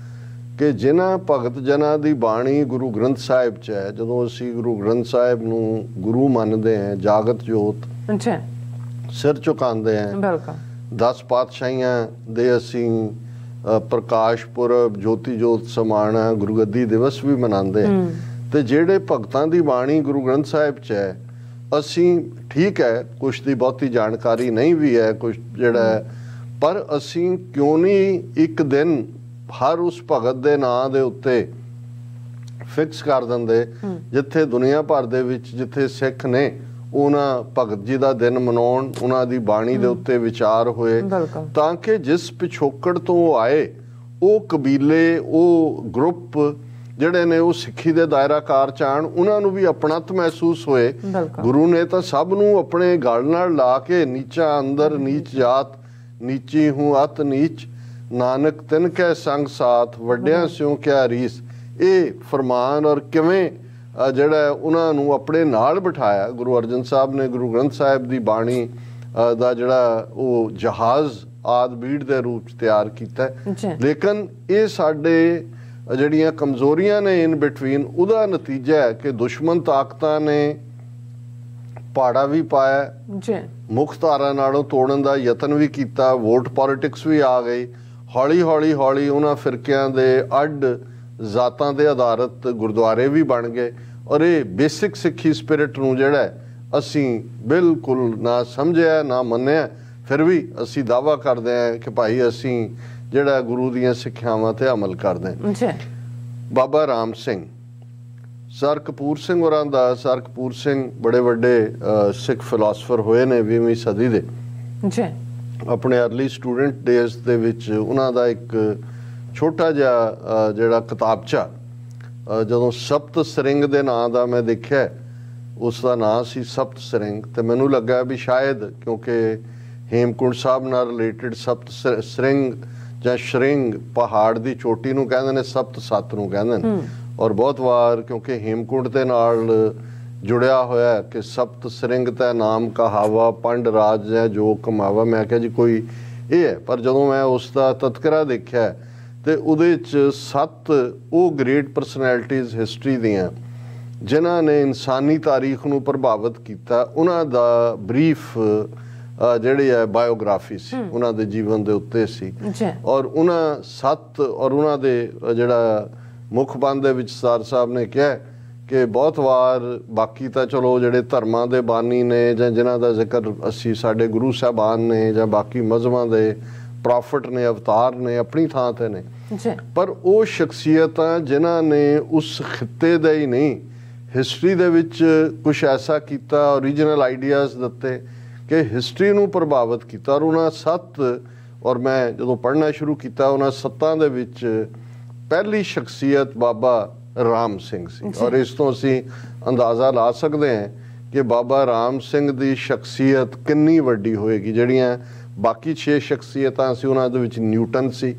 Speaker 2: कि जिन्हां भगत जनां दी बाणी गुरु ग्रंथ साहिब च है, जदों असी गुरु ग्रंथ साहिब नूं गुरु मनदे हैं, जागत जोत सिर झुकांदे हैं, 10 पातशाहियां दे असी प्रकाश पुरब ज्योति जोत समाणा गुरुगद्दी दिवस भी मनाते हैं, तो जेड़े भगतां दी बाणी गुरु ग्रंथ साहिब च है, असी ठीक है कुछ दी बहुती जानकारी नहीं भी है कुछ जेड़ा है, पर असी क्यों नहीं एक दिन हर उस भगत दे नां दे उत्ते फिक्स कर देंदे जिथे दुनिया भर दे विच जिथे सिख ने उन्हां भगत जी का दिन मनाउण, उन्हां दी बाणी दे उत्ते विचार होए, ताकि जिस पिछोकड़ तो आए वो कबीले वो ग्रुप जिहड़े ने वो सिੱਖੀ दे दायरा कार च आण, उन्हां नूं भी अपणत महसूस होए। गुरु ने तो सब नूं अपने गल नाल ला के नीचा अंदर नीच जात नीची हूँ अत नीच नानक तिन कै संग साथ वड्डियां स्यों क्या रीस, ये फरमान और किवें ਜਿਹੜਾ ਉਹਨਾਂ ਨੂੰ ਆਪਣੇ ਨਾਲ ਬਿਠਾਇਆ। ਗੁਰੂ ਅਰਜਨ ਸਾਹਿਬ ਨੇ ਗੁਰੂ ਗ੍ਰੰਥ ਸਾਹਿਬ ਦੀ ਬਾਣੀ ਦਾ ਜਿਹੜਾ ਉਹ ਜਹਾਜ਼ ਆਦ ਬੀੜ ਦੇ ਰੂਪ 'ਚ ਤਿਆਰ ਕੀਤਾ, ਲੇਕਿਨ ਇਹ ਸਾਡੇ ਜਿਹੜੀਆਂ ਕਮਜ਼ੋਰੀਆਂ ਨੇ ਇਨ ਬਿਟਵੀਨ ਉਹਦਾ ਨਤੀਜਾ ਹੈ ਕਿ ਦੁਸ਼ਮਣ ਤਾਕਤਾਂ ਨੇ ਪਾੜਾ ਵੀ ਪਾਇਆ, ਮੁੱਖ ਧਾਰਾ ਨਾਲੋਂ ਤੋੜਨ ਦਾ ਯਤਨ ਵੀ ਕੀਤਾ, ਵੋਟ ਪੋਲਿਟਿਕਸ ਵੀ ਆ ਗਈ, ਹੌਲੀ ਹੌਲੀ ਹੌਲੀ ਉਹਨਾਂ ਫਿਰਕਿਆਂ ਦੇ ਅੱਡ जातां दे आधारित गुरुद्वारे भी बन गए और ये बेसिक सिੱਖੀ स्पिरिट नूं जिहड़ा असीं बिल्कुल ना समझिया ना मन्निया, फिर भी असीं दावा करदे हैं कि भाई असीं जिहड़ा गुरु दीयां सिੱਖਿਆਵਾਂ ते अमल करदे हैं। बाबा राम सिंह सर कपूर सिंह होरां दा, सर कपूर सिंह बड़े वड्डे सिख फिलासफर होए ने 20वीं सदी दे, अपने अर्ली स्टूडेंट डेज दे विच उन्हां दा एक छोटा जिहा जिहड़ा किताबचा जदों सप्त सरिंग दे नां दा मैं देखिया, उसका नां सी सप्त सरिंग, तो मैनू लगा भी शायद क्योंकि हेमकुंड साहब नाल रिलेटिड सप्त सरिंग जां शरिंग पहाड़ की चोटी नूं कहंदे ने, सप्त सत्त नूं कहंदे ने, और बहुत बार क्योंकि हेमकुंड दे नाल जुड़िया होया कि सप्त सरिंग तै नाम कहावा पंड राज है जो कमावा, मैं कहा जी कोई ये है, पर जदों मैं उसका तस्करा देखिया तो उहदे च 7 वो ग्रेट परसनैलिटीज़ हिस्टरी दियां जिन्हां ने इंसानी तारीख नूं प्रभावित किया, उन्हां दा ब्रीफ जिहड़ी है बायोग्राफी सी उन्हां दे जीवन दे उत्ते सी, और उन्हां 7 और उन्हां दे जिहड़ा मुख बंद दे विच सर साहब ने कहा कि बहुत बार बाकी तो चलो जिहड़े धर्मां दे बानी ने जां जिन्हां दा जिक्र असीं साडे गुरु साहबान ने जां बाकी मजहबां दे प्रॉफिट ने अवतार ने अपनी थां ते ने, पर वो शख्सियतां जिन्हां ने उस खिते दे ही नहीं हिस्टरी दे विच कुछ ऐसा किया, ओरिजिनल आइडियाज़ दिते, कि हिस्टरी नूं प्रभावित किया। और उन्होंने 7 और मैं जो पढ़ना शुरू किया उन्होंने 7 दे विच पहली शख्सियत बाबा राम सिंह सी। और इस तो असी अंदाज़ा ला सकते हैं कि बाबा राम सिंह की शख्सियत कितनी वड्डी होएगी। जड़ियाँ बाकी 6 शख्सियतां सी उन्हां दे विच न्यूटन सी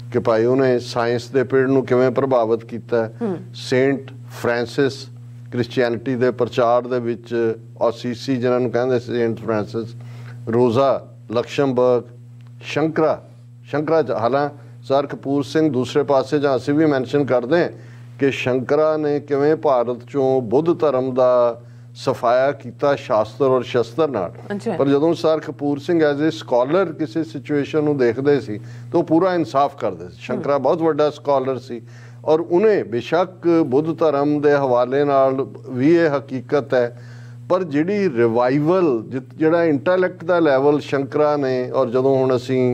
Speaker 2: कि भाई उन्हें साइंस के पिड़ नूं किवें प्रभावित किया। सेंट फ्रांसिस क्रिश्चियनिटी के प्रचार दे विच ऑसीसी जिन्हां नूं कहंदे सेंट फ्रांसिस, रोज़ा लक्ष्मबर्ग, शंकरा हालांकि सर कपूर सिंह दूसरे पासे जां असीं भी मैंशन करते हैं कि शंकरा ने किवें भारत चों बुद्ध धर्म का सफाया किया शास्त्र और शस्त्र नाल। पर जदों sir Kapur Singh as a scholar किसी सिचुएशन नूं देखदे सी तो पूरा इंसाफ करदे सी। शंकरा बहुत वड्डा स्कॉलर सी और उन्हें बेशक बुद्ध धर्म के हवाले नाल भी ये हकीकत है, पर जिहड़ी रिवाइवल जिहड़ा इंटैलैक्ट का लैवल शंकरा ने, और जदों हुण असीं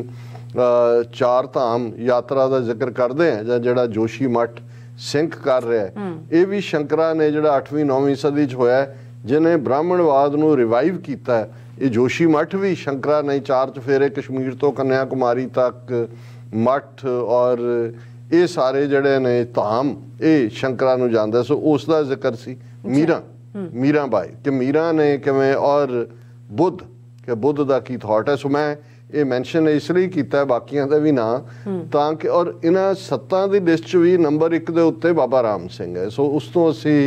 Speaker 2: 4 धाम यात्रा का जिक्र करते हैं जां जिहड़ा जोशी मठ सिंक कर रहा है, ये भी शंकरा ने जिहड़ा 8वीं 9वीं सदी च होया जिन्हें ब्राह्मणवाद नूं रिवाइव किया। ये जोशी मठ भी शंकरा ने 4 चफेरे कश्मीर तो कन्याकुमारी तक मठ और ये सारे जड़े ने धाम ये शंकरा नूं जांदे। सो उसका जिक्र सी मीरा बाई कि मीरा ने किवें और बुद्ध का की थॉट है। सो मैं ये मैंशन इसलिए किया बाकियां का भी ना ताकि और इन्हां 7 की लिस्ट भी नंबर 1 के उत्ते बाबा राम सिंह है। सो उस तो असी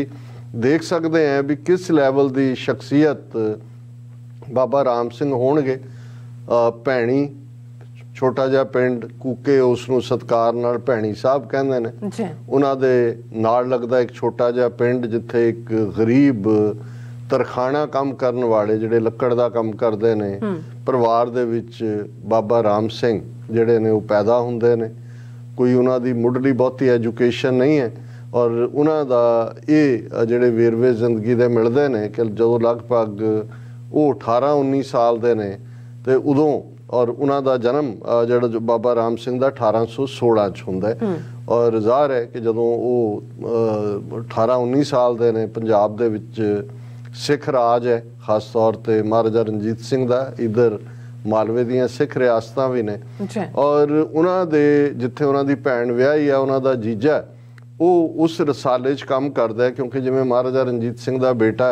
Speaker 2: देख सकते हैं भी किस लैवल की शख्सियत बाबा राम सिंह होणगे। भैणी छोटा जिहा पिंड कूके उसनूं सत्कार नाल भैणी साहब कहंदे ने। उन्हां दे नाल लगदा एक छोटा जिहा पिंड जिथे एक गरीब तरखाना काम करन वाले जिहड़े लक्कड़ दा काम करदे ने परिवार दे विच बाबा राम सिंह जिहड़े ने वो पैदा हुंदे ने। कोई उन्हां दी मुढ़ली बहुती एजुकेशन नहीं है और उन्हां दा ये जिहड़े वेरवे जिंदगी दे मिलदे ने कि जदों लगभग वो 18-19 साल दे ने ते उदों और उन्हां दा जन्म जिहड़ा बाबा राम सिंह दा 1816 च हुंदा है। और ज़ाहिर है कि जदों वो 18-19 साल दे ने पंजाब दे विच सिख राज है, खास तौर पर महाराजा रणजीत सिंह का, इधर मालवे दियां सिख रियासतां भी ने। और उन्हां दे जिथे उन्हां दी भैण विआही है उन्हां दा जीजा वो उस रसाले च काम करदा है क्योंकि जिवें महाराजा रणजीत सिंह का बेटा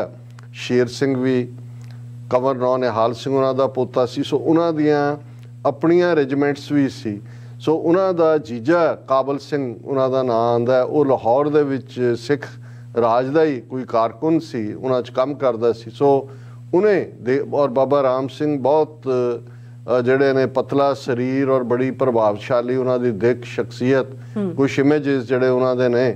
Speaker 2: शेर सिंह भी कंवर नौ निहाल सिंह उन्हां दा पोता सी। सो उन्हां दियां अपनियां रेजिमेंट्स भी सी। सो उन्हां दा जीजा काबल सिंह उन्हां दा नाम आंदा है, वो लाहौर दे विच सिख राज का ही कोई कारकुन सी, उन्हां च काम करदा सी। सो उन्हें और बाबा राम सिंह बहुत जड़े ने पतला शरीर और बड़ी प्रभावशाली उन्हां दी दिख शख्सियत कुछ इमेजेस जड़े उन्हां दे ने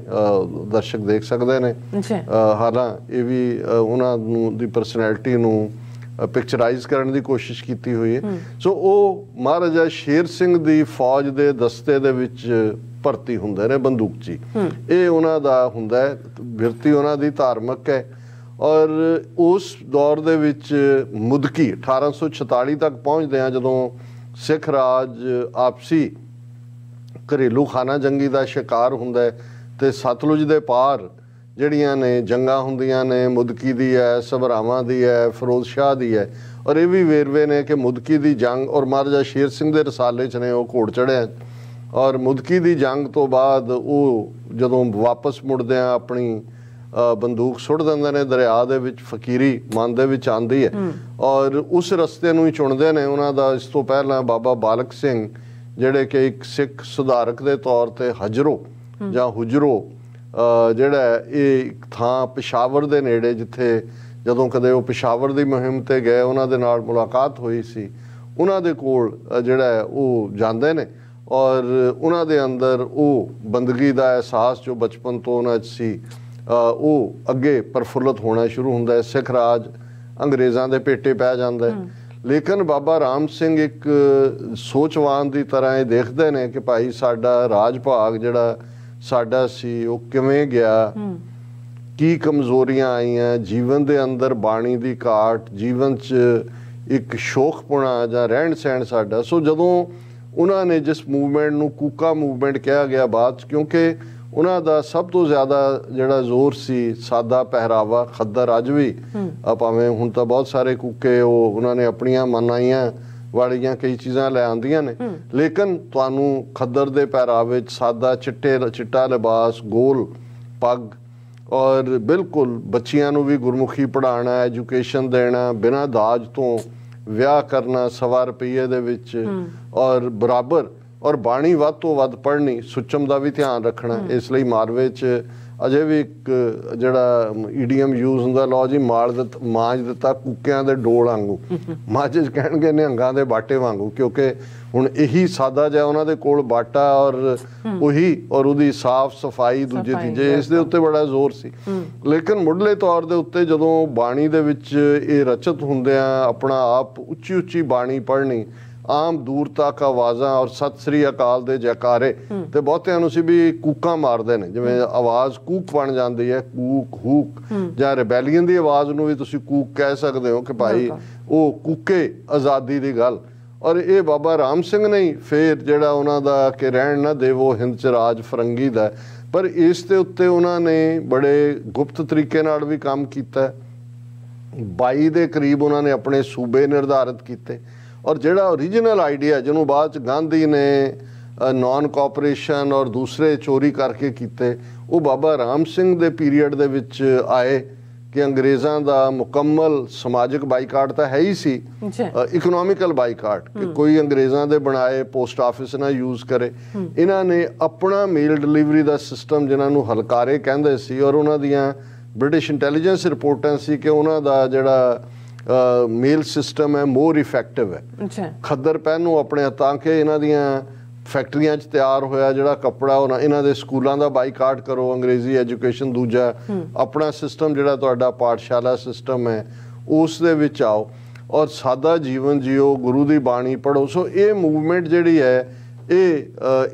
Speaker 2: दर्शक देख सकते हैं। हालांकि ये भी उन्हां दी परसनैलिटी नूं पिक्चराइज करने की कोशिश की हुई है। सो वो महाराजा शेर सिंह दी फौज दे दस्ते दे विच भर्ती हुंदे ने बंदूकची। ये उन्हां दा हुंदा है, बिरती उन्हां दी धार्मिक है। और उस दौर दे विच मुदकी 1846 तक पहुँचते हैं जदों सिख राज आपसी घरेलू खाना जंगी का शिकार हुंदा है ते सतलुज दे पार जड़ियां ने जंगा हुंदियां ने, मुदकी दी है, सबरावां दी है, फिरोज शाह दी है। और ये भी वेरवे ने कि मुदकी दी जंग और महाराजा शेर सिंह दे रसाले च ने वो घोड़ चढ़िया और मुदकी दी जंग तो बाद वो जदों वापस मुड़दे अपनी बंदूक सुट देंदे ने दरिया दे विच, फकीरी मन दे विच आंदी है और उस रस्ते नूं ही चुनदे ने। उन्हां दा इस तो पहला बाबा बालक सिंह जिहड़े कि एक सिख सुधारक दे तौर ते हजरो जां हुजरो जिहड़ा ये एक थां पेशावर दे नेड़े जिथे जदों कदे वो पेशावर दी मुहिम ते गए उन्हां दे नाल मुलाकात हुई सी, उन्हां दे कोल जिहड़ा है वो जांदे ने और उन्हां दे अंदर वो बंदगी दा एहसास जो बचपन तो उन्हां च सी वो अगे प्रफुल्लत होना शुरू होंदा है। सिख राज अंग्रेज़ां दे पेटे पै जांदा है। लेकिन बाबा राम सिंह एक सोचवान की तरह ये देखते हैं कि भाई साडा राज भाग जिहड़ा साडा सी वो किवें गया, की कमज़ोरियां आईयां जीवन दे अंदर, बाणी दी घाट, जीवन च एक शौकपुणा जां रहन सहन साडा। सो जदों उन्होंने जिस मूवमेंट नूं कूका मूवमेंट कहा गया बाद क्योंकि ਉਹਨਾਂ ਦਾ ਸਭ ਤੋਂ ਜ਼ਿਆਦਾ ਜਿਹੜਾ ਜ਼ੋਰ ਸੀ ਸਾਦਾ ਪਹਿਰਾਵਾ, ਖੱਦਰ। ਅੱਜ ਵੀ ਭਾਵੇਂ ਹੁਣ ਤਾਂ ਬਹੁਤ ਸਾਰੇ ਕੂਕੇ ਉਹਨਾਂ ਨੇ ਆਪਣੀਆਂ ਮਨਾਈਆਂ ਵਾਲੀਆਂ ਕਈ ਚੀਜ਼ਾਂ ਲੈ ਆਉਂਦੀਆਂ ਨੇ, ਲੇਕਿਨ ਤੁਹਾਨੂੰ ਖੱਦਰ ਦੇ ਪਹਿਰਾਵੇ 'ਚ ਸਾਦਾ ਚਿੱਟਾ ਲਿਬਾਸ, ਗੋਲ ਪੱਗ, ਔਰ ਬਿਲਕੁਲ ਬੱਚਿਆਂ ਨੂੰ ਵੀ ਗੁਰਮੁਖੀ ਪੜ੍ਹਾਉਣਾ, ਐਜੂਕੇਸ਼ਨ ਦੇਣਾ, ਬਿਨਾਂ ਦਾਜ ਤੋਂ ਵਿਆਹ ਕਰਨਾ 1.25 ਰੁਪਈਏ ਦੇ ਵਿੱਚ, ਔਰ ਬਰਾਬਰ, ਔਰ ਬਾਣੀ ਵੱਧ ਤੋਂ ਵੱਧ ਪੜ੍ਹਨੀ, ਸੁੱਚਮ ਦਾ ਵੀ ਧਿਆਨ ਰੱਖਣਾ। ਇਸ ਲਈ ਮਾਲਵੇ 'ਚ ਅਜੇ ਵੀ ਇੱਕ ਜਿਹੜਾ ਈਡੀਐਮ ਯੂਜ਼ ਹੁੰਦਾ, ਲਓ ਜੀ ਮਾਂਜ ਦਿੱਤਾ ਕੂਕਿਆਂ ਦੇ ਡੋਲ ਵਾਂਗੂ, ਮਾਝ ਕਹਿਣਗੇ ਨਿਹੰਗਾਂ ਦੇ ਬਾਟੇ ਵਾਂਗੂ, ਕਿਉਂਕਿ ਹੁਣ ਇਹੀ ਸਾਦਾ ਜਿਹਾ ਉਹਨਾਂ ਦੇ ਕੋਲ ਬਾਟਾ ਔਰ ਉਹਦੀ ਸਾਫ਼ ਸਫਾਈ, ਦੂਜੇ ਤੀਜੇ, ਇਸ ਦੇ ਉੱਤੇ ਬੜਾ ਜ਼ੋਰ ਸੀ। ਲੇਕਿਨ ਮੁੱਢਲੇ ਤੌਰ ਦੇ ਉੱਤੇ ਜਦੋਂ ਬਾਣੀ ਦੇ ਵਿੱਚ ਇਹ ਰਚਿਤ ਹੁੰਦਿਆਂ ਆਪਣਾ ਆਪ ਉੱਚੀ ਉੱਚੀ ਬਾਣੀ ਪੜ੍ਹਨੀ, ਆਮ ਦੂਰ ਤੱਕ ਆਵਾਜ਼ਾਂ ਔਰ ਸਤਿ ਸ੍ਰੀ ਅਕਾਲ ਦੇ ਜੈਕਾਰੇ, ਤੇ ਬਹੁਤਿਆਂ ਨੂੰ ਸੀ ਵੀ ਕੂਕਾਂ ਮਾਰਦੇ ਨੇ, ਜਿਵੇਂ ਆਵਾਜ਼ ਕੂਕ ਬਣ ਜਾਂਦੀ ਹੈ, ਕੂਕ ਹੂਕ, ਜਾਂ ਰਿਬੈਲੀਅਨ ਦੀ ਆਵਾਜ਼ ਨੂੰ ਵੀ ਤੁਸੀਂ ਕੂਕ ਕਹਿ ਸਕਦੇ ਹੋ ਕਿ ਭਾਈ ਉਹ ਕੂਕੇ ਆਜ਼ਾਦੀ ਦੀ ਗੱਲ। ਔਰ ਇਹ ਬਾਬਾ ਰਾਮ ਸਿੰਘ ਨੇ ਹੀ ਫਿਰ ਜਿਹੜਾ ਉਹਨਾਂ ਦਾ ਕਿ ਰਹਿਣ ਨਾ ਦੇਵੋ ਹਿੰਦ 'ਚ ਰਾਜ ਫਰੰਗੀ ਦਾ, ਪਰ ਇਸ ਦੇ ਉੱਤੇ ਉਹਨਾਂ ਨੇ ਬੜੇ ਗੁਪਤ ਤਰੀਕੇ ਨਾਲ ਵੀ ਕੰਮ ਕੀਤਾ। 22 ਦੇ ਕਰੀਬ ਉਹਨਾਂ ਨੇ ਆਪਣੇ ਸੂਬੇ ਨਿਰਧਾਰਿਤ ਕੀਤੇ, ਔਰ ਜਿਹੜਾ ਓਰੀਜਨਲ ਆਈਡੀਆ ਜਿਹਨੂੰ ਬਾਅਦ 'ਚ ਗਾਂਧੀ ਨੇ ਨੌਨ ਕੋਆਪਰੇਸ਼ਨ ਔਰ ਦੂਸਰੇ ਚੋਰੀ ਕਰਕੇ ਕੀਤੇ, ਉਹ ਬਾਬਾ ਰਾਮ ਸਿੰਘ ਦੇ ਪੀਰੀਅਡ ਦੇ ਵਿੱਚ ਆਏ ਕਿ ਅੰਗਰੇਜ਼ਾਂ ਦਾ ਮੁਕੰਮਲ ਸਮਾਜਿਕ ਬਾਈਕਾਟ ਤਾਂ ਹੈ ਹੀ ਸੀ, ਇਕਨੋਮਿਕਲ ਬਾਈਕਾਟ, ਕਿ ਕੋਈ ਅੰਗਰੇਜ਼ਾਂ ਦੇ ਬਣਾਏ ਪੋਸਟ ਆਫਿਸ ਨਾ ਯੂਜ਼ ਕਰੇ। ਇਹਨਾਂ ਨੇ ਆਪਣਾ ਮੇਲ ਡਿਲੀਵਰੀ ਦਾ ਸਿਸਟਮ, ਜਿਨ੍ਹਾਂ ਨੂੰ ਹਲਕਾਰੇ ਕਹਿੰਦੇ ਸੀ, ਔਰ ਉਹਨਾਂ ਦੀਆਂ ਬ੍ਰਿਟਿਸ਼ ਇੰਟੈਲੀਜੈਂਸ ਰਿਪੋਰਟਾਂ ਸੀ ਕਿ ਉਹਨਾਂ ਦਾ ਜਿਹੜਾ ਮੇਲ ਸਿਸਟਮ ਹੈ ਮੋਰ ਇਫੈਕਟਿਵ ਹੈ। ਖੱਦਰ ਪਹਿਨੋ ਆਪਣੇ, ਤਾਂ ਕਿ ਇਹਨਾਂ ਦੀਆਂ ਫੈਕਟਰੀਆਂ 'ਚ ਤਿਆਰ ਹੋਇਆ ਜਿਹੜਾ ਕੱਪੜਾ, ਇਹਨਾਂ ਦੇ ਸਕੂਲਾਂ ਦਾ ਬਾਈਕਾਟ ਕਰੋ, ਅੰਗਰੇਜ਼ੀ ਐਜੂਕੇਸ਼ਨ। ਦੂਜਾ ਆਪਣਾ ਸਿਸਟਮ ਜਿਹੜਾ ਤੁਹਾਡਾ ਪਾਠਸ਼ਾਲਾ ਸਿਸਟਮ ਹੈ ਉਸ ਦੇ ਵਿੱਚ ਆਓ, ਔਰ ਸਾਦਾ ਜੀਵਨ ਜੀਓ, ਗੁਰੂ ਦੀ ਬਾਣੀ ਪੜ੍ਹੋ। ਸੋ ਇਹ ਮੂਵਮੈਂਟ ਜਿਹੜੀ ਹੈ ਇਹ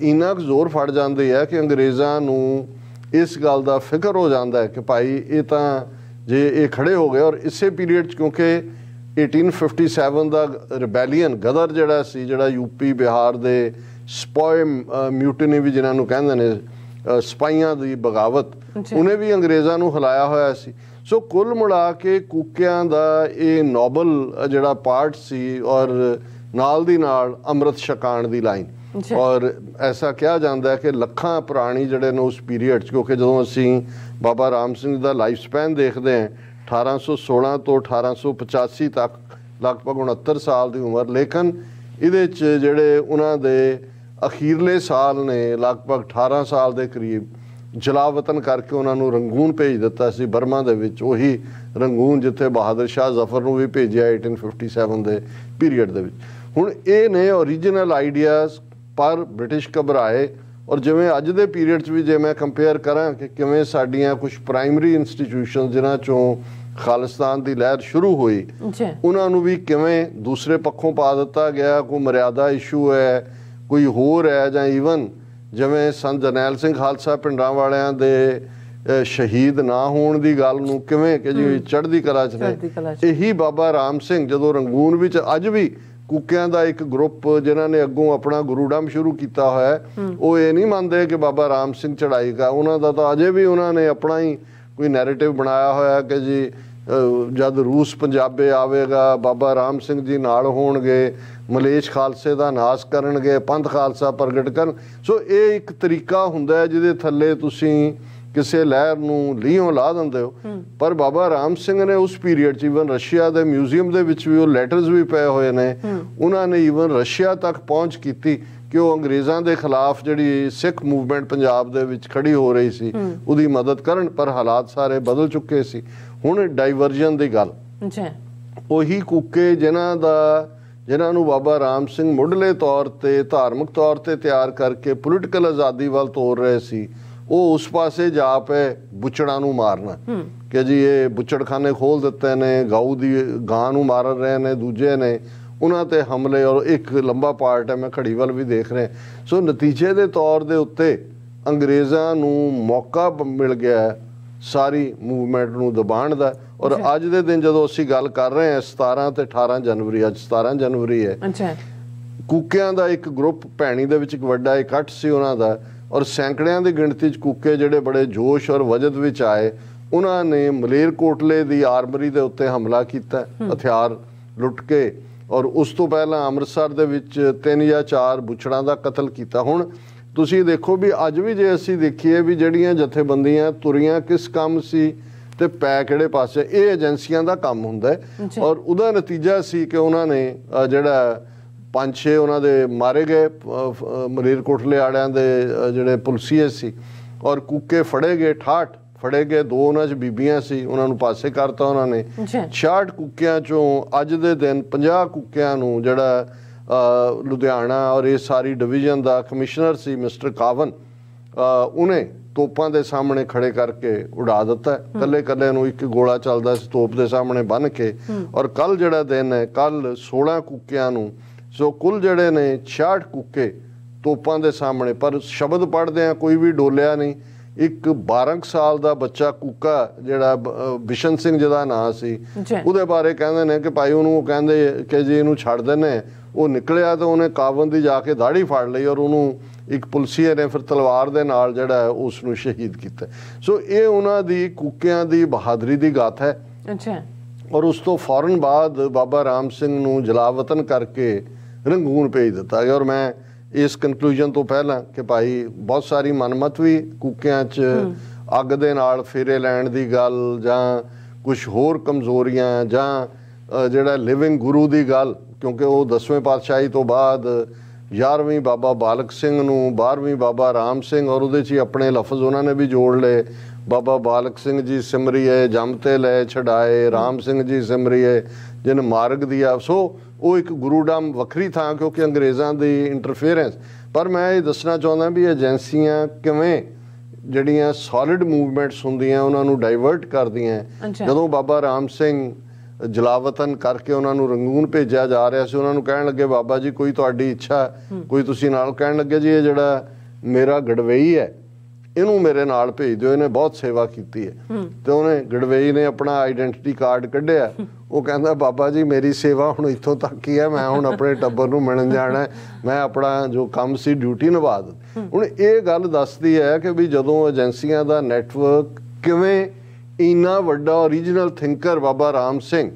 Speaker 2: ਇੰਨਾ ਕੁ ਜ਼ੋਰ ਫੜ ਜਾਂਦੀ ਹੈ ਕਿ ਅੰਗਰੇਜ਼ਾਂ ਨੂੰ ਇਸ ਗੱਲ ਦਾ ਫਿਕਰ ਹੋ ਜਾਂਦਾ ਹੈ ਕਿ ਭਾਈ ਇਹ ਤਾਂ ਜੇ ਇਹ ਖੜੇ ਹੋ ਗਏ। ਔਰ ਇਸੇ ਪੀਰੀਅਡ 'ਚ ਕਿਉਂਕਿ 1857 ਦਾ ਰਿਬੈਲੀਅਨ ਗਦਰ ਜਿਹੜਾ ਸੀ, ਜਿਹੜਾ ਯੂਪੀ ਬਿਹਾਰ ਦੇ ਸਪੋਏ ਮਿਊਟਨੀ ਵੀ ਜਿਹਨਾਂ ਨੂੰ ਕਹਿੰਦੇ ਨੇ, ਸਿਪਾਹੀਆਂ ਦੀ ਬਗਾਵਤ, ਉਹਨੇ ਵੀ ਅੰਗਰੇਜ਼ਾਂ ਨੂੰ ਹਿਲਾਇਆ ਹੋਇਆ ਸੀ। ਸੋ ਕੁੱਲ ਮਿਲਾ ਕੇ ਕੂਕਿਆਂ ਦਾ ਇਹ ਨੋਬਲ ਜਿਹੜਾ ਪਾਰਟ ਸੀ, ਔਰ ਨਾਲ ਦੀ ਨਾਲ ਅੰਮ੍ਰਿਤ ਛਕਾਉਣ ਦੀ ਲਾਈਨ। ਔਰ ਐਸਾ ਕਿਹਾ ਜਾਂਦਾ ਹੈ ਕਿ ਲੱਖਾਂ ਪੁਰਾਣੀ ਜਿਹੜੇ ਨੇ ਉਸ ਪੀਰੀਅਡ 'ਚ, ਕਿਉਂਕਿ ਜਦੋਂ ਅਸੀਂ ਬਾਬਾ ਰਾਮ ਸਿੰਘ ਦਾ ਲਾਈਫ ਸਪੈਨ ਦੇਖਦੇ ਹਾਂ 1816 ਤੋਂ 1885 ਤੱਕ, ਲਗਭਗ 69 ਸਾਲ ਦੀ ਉਮਰ, ਲੇਕਿਨ ਇਹਦੇ 'ਚ ਜਿਹੜੇ ਉਹਨਾਂ ਦੇ ਅਖੀਰਲੇ ਸਾਲ ਨੇ ਲਗਭਗ 18 ਸਾਲ ਦੇ ਕਰੀਬ, ਜਲਾਵਤਨ ਕਰਕੇ ਉਹਨਾਂ ਨੂੰ ਰੰਗੂਨ ਭੇਜ ਦਿੱਤਾ ਸੀ ਬਰਮਾ ਦੇ ਵਿੱਚ, ਉਹੀ ਰੰਗੂਨ ਜਿੱਥੇ ਬਹਾਦਰ ਸ਼ਾਹ ਜ਼ਫਰ ਨੂੰ ਵੀ ਭੇਜਿਆ 1857 ਦੇ ਪੀਰੀਅਡ ਦੇ ਵਿੱਚ। ਹੁਣ ਇਹ ਨੇ ਓਰੀਜਨਲ ਆਈਡੀਆਜ਼, ਪਰ ਬ੍ਰਿਟਿਸ਼ ਘਬਰਾਏ। ਔਰ ਜਿਵੇਂ ਅੱਜ ਦੇ ਪੀਰੀਅਡ 'ਚ ਵੀ ਜੇ ਮੈਂ ਕੰਪੇਅਰ ਕਰਾਂ ਕਿ ਕਿਵੇਂ ਸਾਡੀਆਂ ਕੁਝ ਪ੍ਰਾਇਮਰੀ ਇੰਸਟੀਟਿਊਸ਼ਨ ਜਿਨ੍ਹਾਂ 'ਚੋਂ ਖਾਲਿਸਤਾਨ ਦੀ ਲਹਿਰ ਸ਼ੁਰੂ ਹੋਈ, ਉਹਨਾਂ ਨੂੰ ਵੀ ਕਿਵੇਂ ਦੂਸਰੇ ਪੱਖੋਂ ਪਾ ਦਿੱਤਾ ਗਿਆ, ਕੋਈ ਮਰਿਆਦਾ ਇਸ਼ੂ ਹੈ, ਕੋਈ ਹੋਰ ਹੈ, ਜਾਂ ਈਵਨ ਜਿਵੇਂ ਸੰਤ ਜਰਨੈਲ ਸਿੰਘ ਖਾਲਸਾ ਪਿੰਡਾਂ ਵਾਲਿਆਂ ਦੇ ਸ਼ਹੀਦ ਨਾ ਹੋਣ ਦੀ ਗੱਲ ਨੂੰ ਕਿਵੇਂ ਕਿ ਜੀ ਚੜ੍ਹਦੀ ਕਲਾ 'ਚ ਨੇ। ਇਹੀ ਬਾਬਾ ਰਾਮ ਸਿੰਘ ਜਦੋਂ ਰੰਗੂਨ ਵਿੱਚ ਅੱਜ ਵੀ ਕੂਕਿਆਂ ਦਾ ਇੱਕ ਗਰੁੱਪ ਜਿਨ੍ਹਾਂ ਨੇ ਅੱਗੋਂ ਆਪਣਾ ਗੁਰੂਡਮ ਸ਼ੁਰੂ ਕੀਤਾ ਹੋਇਆ, ਉਹ ਇਹ ਨਹੀਂ ਮੰਨਦੇ ਕਿ ਬਾਬਾ ਰਾਮ ਸਿੰਘ ਚੜ੍ਹਾਈ ਗਾ, ਉਹਨਾਂ ਦਾ ਤਾਂ ਅਜੇ ਵੀ ਉਹਨਾਂ ਨੇ ਆਪਣਾ ਹੀ ਕੋਈ ਨੈਰੇਟਿਵ ਬਣਾਇਆ ਹੋਇਆ ਕਿ ਜੀ ਜਦ ਰੂਸ ਪੰਜਾਬੇ ਆਵੇਗਾ ਬਾਬਾ ਰਾਮ ਸਿੰਘ ਜੀ ਨਾਲ ਹੋਣਗੇ, ਮਲੇਸ਼ ਖਾਲਸੇ ਦਾ ਨਾਸ ਕਰਨਗੇ, ਪੰਥ ਖਾਲਸਾ ਪ੍ਰਗਟ ਕਰਨ। ਸੋ ਇਹ ਇੱਕ ਤਰੀਕਾ ਹੁੰਦਾ ਹੈ ਜਿਹਦੇ ਥੱਲੇ ਤੁਸੀਂ ਕਿਸੇ ਲਹਿਰ ਨੂੰ ਲੀਹੋਂ ਲਾ ਦਿੰਦੇ ਹੋ। ਪਰ ਬਾਬਾ ਰਾਮ ਸਿੰਘ ਨੇ ਉਸ ਪੀਰੀਅਡ 'ਚ ਈਵਨ ਰਸ਼ੀਆ ਦੇ ਮਿਊਜ਼ੀਅਮ ਦੇ ਵਿੱਚ ਵੀ ਉਹ ਲੈਟਰਸ ਵੀ ਪਏ ਹੋਏ ਨੇ, ਉਹਨਾਂ ਨੇ ਈਵਨ ਰਸ਼ੀਆ ਤੱਕ ਪਹੁੰਚ ਕੀਤੀ ਕਿ ਉਹ ਅੰਗਰੇਜ਼ਾਂ ਦੇ ਖਿਲਾਫ ਜਿਹੜੀ ਸਿੱਖ ਮੂਵਮੈਂਟ ਪੰਜਾਬ ਦੇ ਵਿੱਚ ਖੜੀ ਹੋ ਰਹੀ ਸੀ ਉਹਦੀ ਮਦਦ ਕਰਨ। ਪਰ ਹਾਲਾਤ ਸਾਰੇ ਬਦਲ ਚੁੱਕੇ ਸੀ। ਹੁਣ ਡਾਈਵਰਜਨ ਦੀ ਗੱਲ, ਉਹੀ ਕੂਕੇ ਜਿਨ੍ਹਾਂ ਨੂੰ ਬਾਬਾ ਰਾਮ ਸਿੰਘ ਮੁੱਢਲੇ ਤੌਰ ਤੇ ਧਾਰਮਿਕ ਤੌਰ ਤੇ ਤਿਆਰ ਕਰਕੇ ਪੋਲੀਟੀਕਲ ਆਜ਼ਾਦੀ ਵੱਲ ਤੋਰ ਰਹੇ ਸੀ, ਉਹ ਉਸ ਪਾਸੇ ਜਾ ਪਏ ਬੁੱਚੜਾਂ ਨੂੰ ਮਾਰਨਾ ਕਿ ਜੀ ਇਹ ਬੁੱਚੜਖਾਨੇ ਖੋਲ ਦਿੱਤੇ ਨੇ, ਗਊ ਦੀ ਗਾਂ ਨੂੰ ਮਾਰ ਰਹੇ ਨੇ, ਦੂਜੇ ਨੇ ਉਹਨਾਂ ਤੇ ਹਮਲੇ, ਔਰ ਇੱਕ ਲੰਬਾ ਪਾਰਟ ਹੈ ਮੈਂ ਖੜੀਵਲ ਵੀ ਦੇਖ ਰਿਹਾ। ਸੋ ਨਤੀਜੇ ਦੇ ਤੌਰ ਦੇ ਉੱਤੇ ਅੰਗਰੇਜ਼ਾਂ ਨੂੰ ਮੌਕਾ ਮਿਲ ਗਿਆ ਸਾਰੀ ਮੂਵਮੈਂਟ ਨੂੰ ਦਬਾਉਣ ਦਾ। ਔਰ ਅੱਜ ਦੇ ਦਿਨ ਜਦੋਂ ਅਸੀਂ ਗੱਲ ਕਰ ਰਹੇ ਹਾਂ 17 ਤੇ 18 ਜਨਵਰੀ, ਅੱਜ 17 ਜਨਵਰੀ ਹੈ, ਕੂਕਿਆਂ ਦਾ ਇੱਕ ਗਰੁੱਪ ਭੈਣੀ ਦੇ ਵਿੱਚ ਇੱਕ ਵੱਡਾ ਇਕੱਠ ਸੀ ਉਹਨਾਂ ਦਾ, ਔਰ ਸੈਂਕੜਿਆਂ ਦੀ ਗਿਣਤੀ 'ਚ ਕੂਕੇ ਜਿਹੜੇ ਬੜੇ ਜੋਸ਼ ਔਰ ਵਜਦ ਵਿੱਚ ਆਏ, ਉਹਨਾਂ ਨੇ ਮਲੇਰਕੋਟਲੇ ਦੀ ਆਰਮਰੀ ਦੇ ਉੱਤੇ ਹਮਲਾ ਕੀਤਾ, ਹਥਿਆਰ ਲੁੱਟ ਕੇ, ਔਰ ਉਸ ਤੋਂ ਪਹਿਲਾਂ ਅੰਮ੍ਰਿਤਸਰ ਦੇ ਵਿੱਚ 3 ਜਾਂ 4 ਬੁੱਚੜਾਂ ਦਾ ਕਤਲ ਕੀਤਾ। ਹੁਣ ਤੁਸੀਂ ਦੇਖੋ ਵੀ ਅੱਜ ਵੀ ਜੇ ਅਸੀਂ ਦੇਖੀਏ ਵੀ ਜਿਹੜੀਆਂ ਜਥੇਬੰਦੀਆਂ ਤੁਰੀਆਂ ਕਿਸ ਕੰਮ ਸੀ ਤੇ ਪੈ ਕਿਹੜੇ ਪਾਸੇ, ਇਹ ਏਜੰਸੀਆਂ ਦਾ ਕੰਮ ਹੁੰਦਾ ਹੈ। ਔਰ ਉਹਦਾ ਨਤੀਜਾ ਸੀ ਕਿ ਉਹਨਾਂ ਨੇ ਜਿਹੜਾ 5-6 ਉਹਨਾਂ ਦੇ ਮਾਰੇ ਗਏ ਮਲੇਰਕੋਟਲੇ ਵਾਲਿਆਂ ਦੇ ਜਿਹੜੇ ਪੁਲਸੀਏ ਸੀ, ਔਰ ਕੂਕੇ ਫੜੇ ਗਏ, 68 ਫੜੇ ਗਏ, 2 ਉਹਨਾਂ 'ਚ ਬੀਬੀਆਂ ਸੀ, ਉਹਨਾਂ ਨੂੰ ਪਾਸੇ ਕਰਤਾ ਉਹਨਾਂ ਨੇ। 66 ਕੂਕਿਆਂ 'ਚੋਂ ਅੱਜ ਦੇ ਦਿਨ 50 ਕੂਕਿਆਂ ਨੂੰ ਜਿਹੜਾ ਲੁਧਿਆਣਾ ਔਰ ਇਹ ਸਾਰੀ ਡਿਵੀਜ਼ਨ ਦਾ ਕਮਿਸ਼ਨਰ ਸੀ ਮਿਸਟਰ ਕਾਵਨ, ਉਹਨੇ ਤੋਪਾਂ ਦੇ ਸਾਹਮਣੇ ਖੜੇ ਕਰਕੇ ਉਡਾ ਦਿੱਤਾ। ਕੱਲੇ ਕੱਲੇ ਨੂੰ ਇੱਕ ਗੋਲਾ ਚੱਲਦਾ ਸੀ ਤੋਪ ਦੇ ਸਾਹਮਣੇ ਬੰਨ ਕੇ। ਔਰ ਕੱਲ ਜਿਹੜਾ ਦਿਨ ਹੈ, ਕੱਲ 16 ਕੂਕਿਆਂ ਨੂੰ, ਸੋ ਕੁੱਲ ਜਿਹੜੇ ਨੇ 66 ਕੂਕੇ ਤੋਪਾਂ ਦੇ ਸਾਹਮਣੇ, ਪਰ ਸ਼ਬਦ ਪੜ੍ਹਦੇ ਆ ਕੋਈ ਵੀ ਡੋਲਿਆ ਨਹੀਂ। ਇੱਕ 12 ਸਾਲ ਦਾ ਬੱਚਾ ਕੂਕਾ ਜਿਹੜਾ ਬਿਸ਼ਨ ਸਿੰਘ ਜਿਹਦਾ ਨਾਂ ਸੀ, ਉਹਦੇ ਬਾਰੇ ਕਹਿੰਦੇ ਨੇ ਕਿ ਭਾਈ ਉਹਨੂੰ ਕਹਿੰਦੇ ਕਿ ਜੀ ਇਹਨੂੰ ਛੱਡ ਦਿੰਦੇ। ਉਹ ਨਿਕਲਿਆ ਤਾਂ ਉਹਨੇ ਕਾਵਨ ਦੀ ਜਾ ਕੇ ਦਾੜੀ ਫੜ ਲਈ ਔਰ ਉਹਨੂੰ ਇੱਕ ਪੁਲਸੀਏ ਨੇ ਫਿਰ ਤਲਵਾਰ ਦੇ ਨਾਲ ਜਿਹੜਾ ਉਸ ਨੂੰ ਸ਼ਹੀਦ ਕੀਤਾ। ਸੋ ਇਹ ਉਹਨਾਂ ਦੀ ਕੂਕਿਆਂ ਦੀ ਬਹਾਦਰੀ ਦੀ ਗਾਥਾ ਹੈ। ਔਰ ਉਸ ਤੋਂ ਫੌਰਨ ਬਾਅਦ ਬਾਬਾ ਰਾਮ ਸਿੰਘ ਨੂੰ ਜਲਾਵਤਨ ਕਰਕੇ ਰੰਗੂਨ ਭੇਜ ਦਿੱਤਾ ਗਿਆ। ਔਰ ਮੈਂ ਇਸ ਕਨਕਲੂਜਨ ਤੋਂ ਪਹਿਲਾਂ ਕਿ ਭਾਈ ਬਹੁਤ ਸਾਰੀ ਮਨਮਤ ਵੀ ਕੂਕਿਆਂ 'ਚ ਅੱਗ ਦੇ ਨਾਲ ਫੇਰੇ ਲੈਣ ਦੀ ਗੱਲ, ਜਾਂ ਕੁਛ ਹੋਰ ਕਮਜ਼ੋਰੀਆਂ, ਜਾਂ ਜਿਹੜਾ ਲਿਵਿੰਗ ਗੁਰੂ ਦੀ ਗੱਲ, ਕਿਉਂਕਿ ਉਹ 10ਵੇਂ ਪਾਤਸ਼ਾਹੀ ਤੋਂ ਬਾਅਦ 11ਵੀਂ ਬਾਬਾ ਬਾਲਕ ਸਿੰਘ ਨੂੰ, 12ਵੀਂ ਬਾਬਾ ਰਾਮ ਸਿੰਘ, ਔਰ ਉਹਦੇ 'ਚ ਹੀ ਆਪਣੇ ਲਫ਼ਜ਼ ਉਹਨਾਂ ਨੇ ਵੀ ਜੋੜ ਲਏ, ਬਾਬਾ ਬਾਲਕ ਸਿੰਘ ਜੀ ਸਿਮਰੀਏ ਜਮ ਤੇ ਲੈ ਛਡਾਏ, ਰਾਮ ਸਿੰਘ ਜੀ ਸਿਮਰੀਏ ਜਿਨ ਮਾਰਗ ਦਿਆ। ਸੋ ਉਹ ਇੱਕ ਗੁਰੂਡਮ ਵੱਖਰੀ ਥਾਂ, ਕਿਉਂਕਿ ਅੰਗਰੇਜ਼ਾਂ ਦੀ ਇੰਟਰਫੇਰੈਂਸ। ਪਰ ਮੈਂ ਇਹ ਦੱਸਣਾ ਚਾਹੁੰਦਾ ਵੀ ਏਜੰਸੀਆਂ ਕਿਵੇਂ ਜਿਹੜੀਆਂ ਸੋਲਿਡ ਮੂਵਮੈਂਟਸ ਹੁੰਦੀਆਂ ਉਹਨਾਂ ਨੂੰ ਡਾਈਵਰਟ ਕਰਦੀਆਂ। ਜਦੋਂ ਬਾਬਾ ਰਾਮ ਸਿੰਘ ਜਲਾਵਤਨ ਕਰਕੇ ਉਹਨਾਂ ਨੂੰ ਰੰਗੂਨ ਭੇਜਿਆ ਜਾ ਰਿਹਾ ਸੀ, ਉਹਨਾਂ ਨੂੰ ਕਹਿਣ ਲੱਗੇ ਬਾਬਾ ਜੀ ਕੋਈ ਤੁਹਾਡੀ ਇੱਛਾ, ਕੋਈ ਤੁਸੀਂ ਨਾਲ, ਕਹਿਣ ਲੱਗੇ ਜੀ ਇਹ ਜਿਹੜਾ ਮੇਰਾ ਗੜਵਈ ਹੈ ਇਹਨੂੰ ਮੇਰੇ ਨਾਲ ਭੇਜ ਦਿਓ, ਇਹਨੇ ਬਹੁਤ ਸੇਵਾ ਕੀਤੀ ਹੈ। ਤੇ ਉਹਨੇ ਗੜਵਈ ਨੇ ਆਪਣਾ ਆਈਡੈਂਟੀਟੀ ਕਾਰਡ ਕੱਢਿਆ, ਉਹ ਕਹਿੰਦਾ ਬਾਬਾ ਜੀ ਮੇਰੀ ਸੇਵਾ ਹੁਣ ਇੱਥੋਂ ਤੱਕ ਹੀ ਹੈ, ਮੈਂ ਹੁਣ ਆਪਣੇ ਟੱਬਰ ਨੂੰ ਮਿਲਣ ਜਾਣਾ, ਮੈਂ ਆਪਣਾ ਜੋ ਕੰਮ ਸੀ ਡਿਊਟੀ ਨਿਭਾ ਦਿੱਤੀ। ਹੁਣ ਇਹ ਗੱਲ ਦੱਸਦੀ ਹੈ ਕਿ ਵੀ ਜਦੋਂ ਏਜੰਸੀਆਂ ਦਾ ਨੈਟਵਰਕ ਕਿਵੇਂ ਇੰਨਾ ਵੱਡਾ ਓਰੀਜਨਲ ਥਿੰਕਰ ਬਾਬਾ ਰਾਮ ਸਿੰਘ,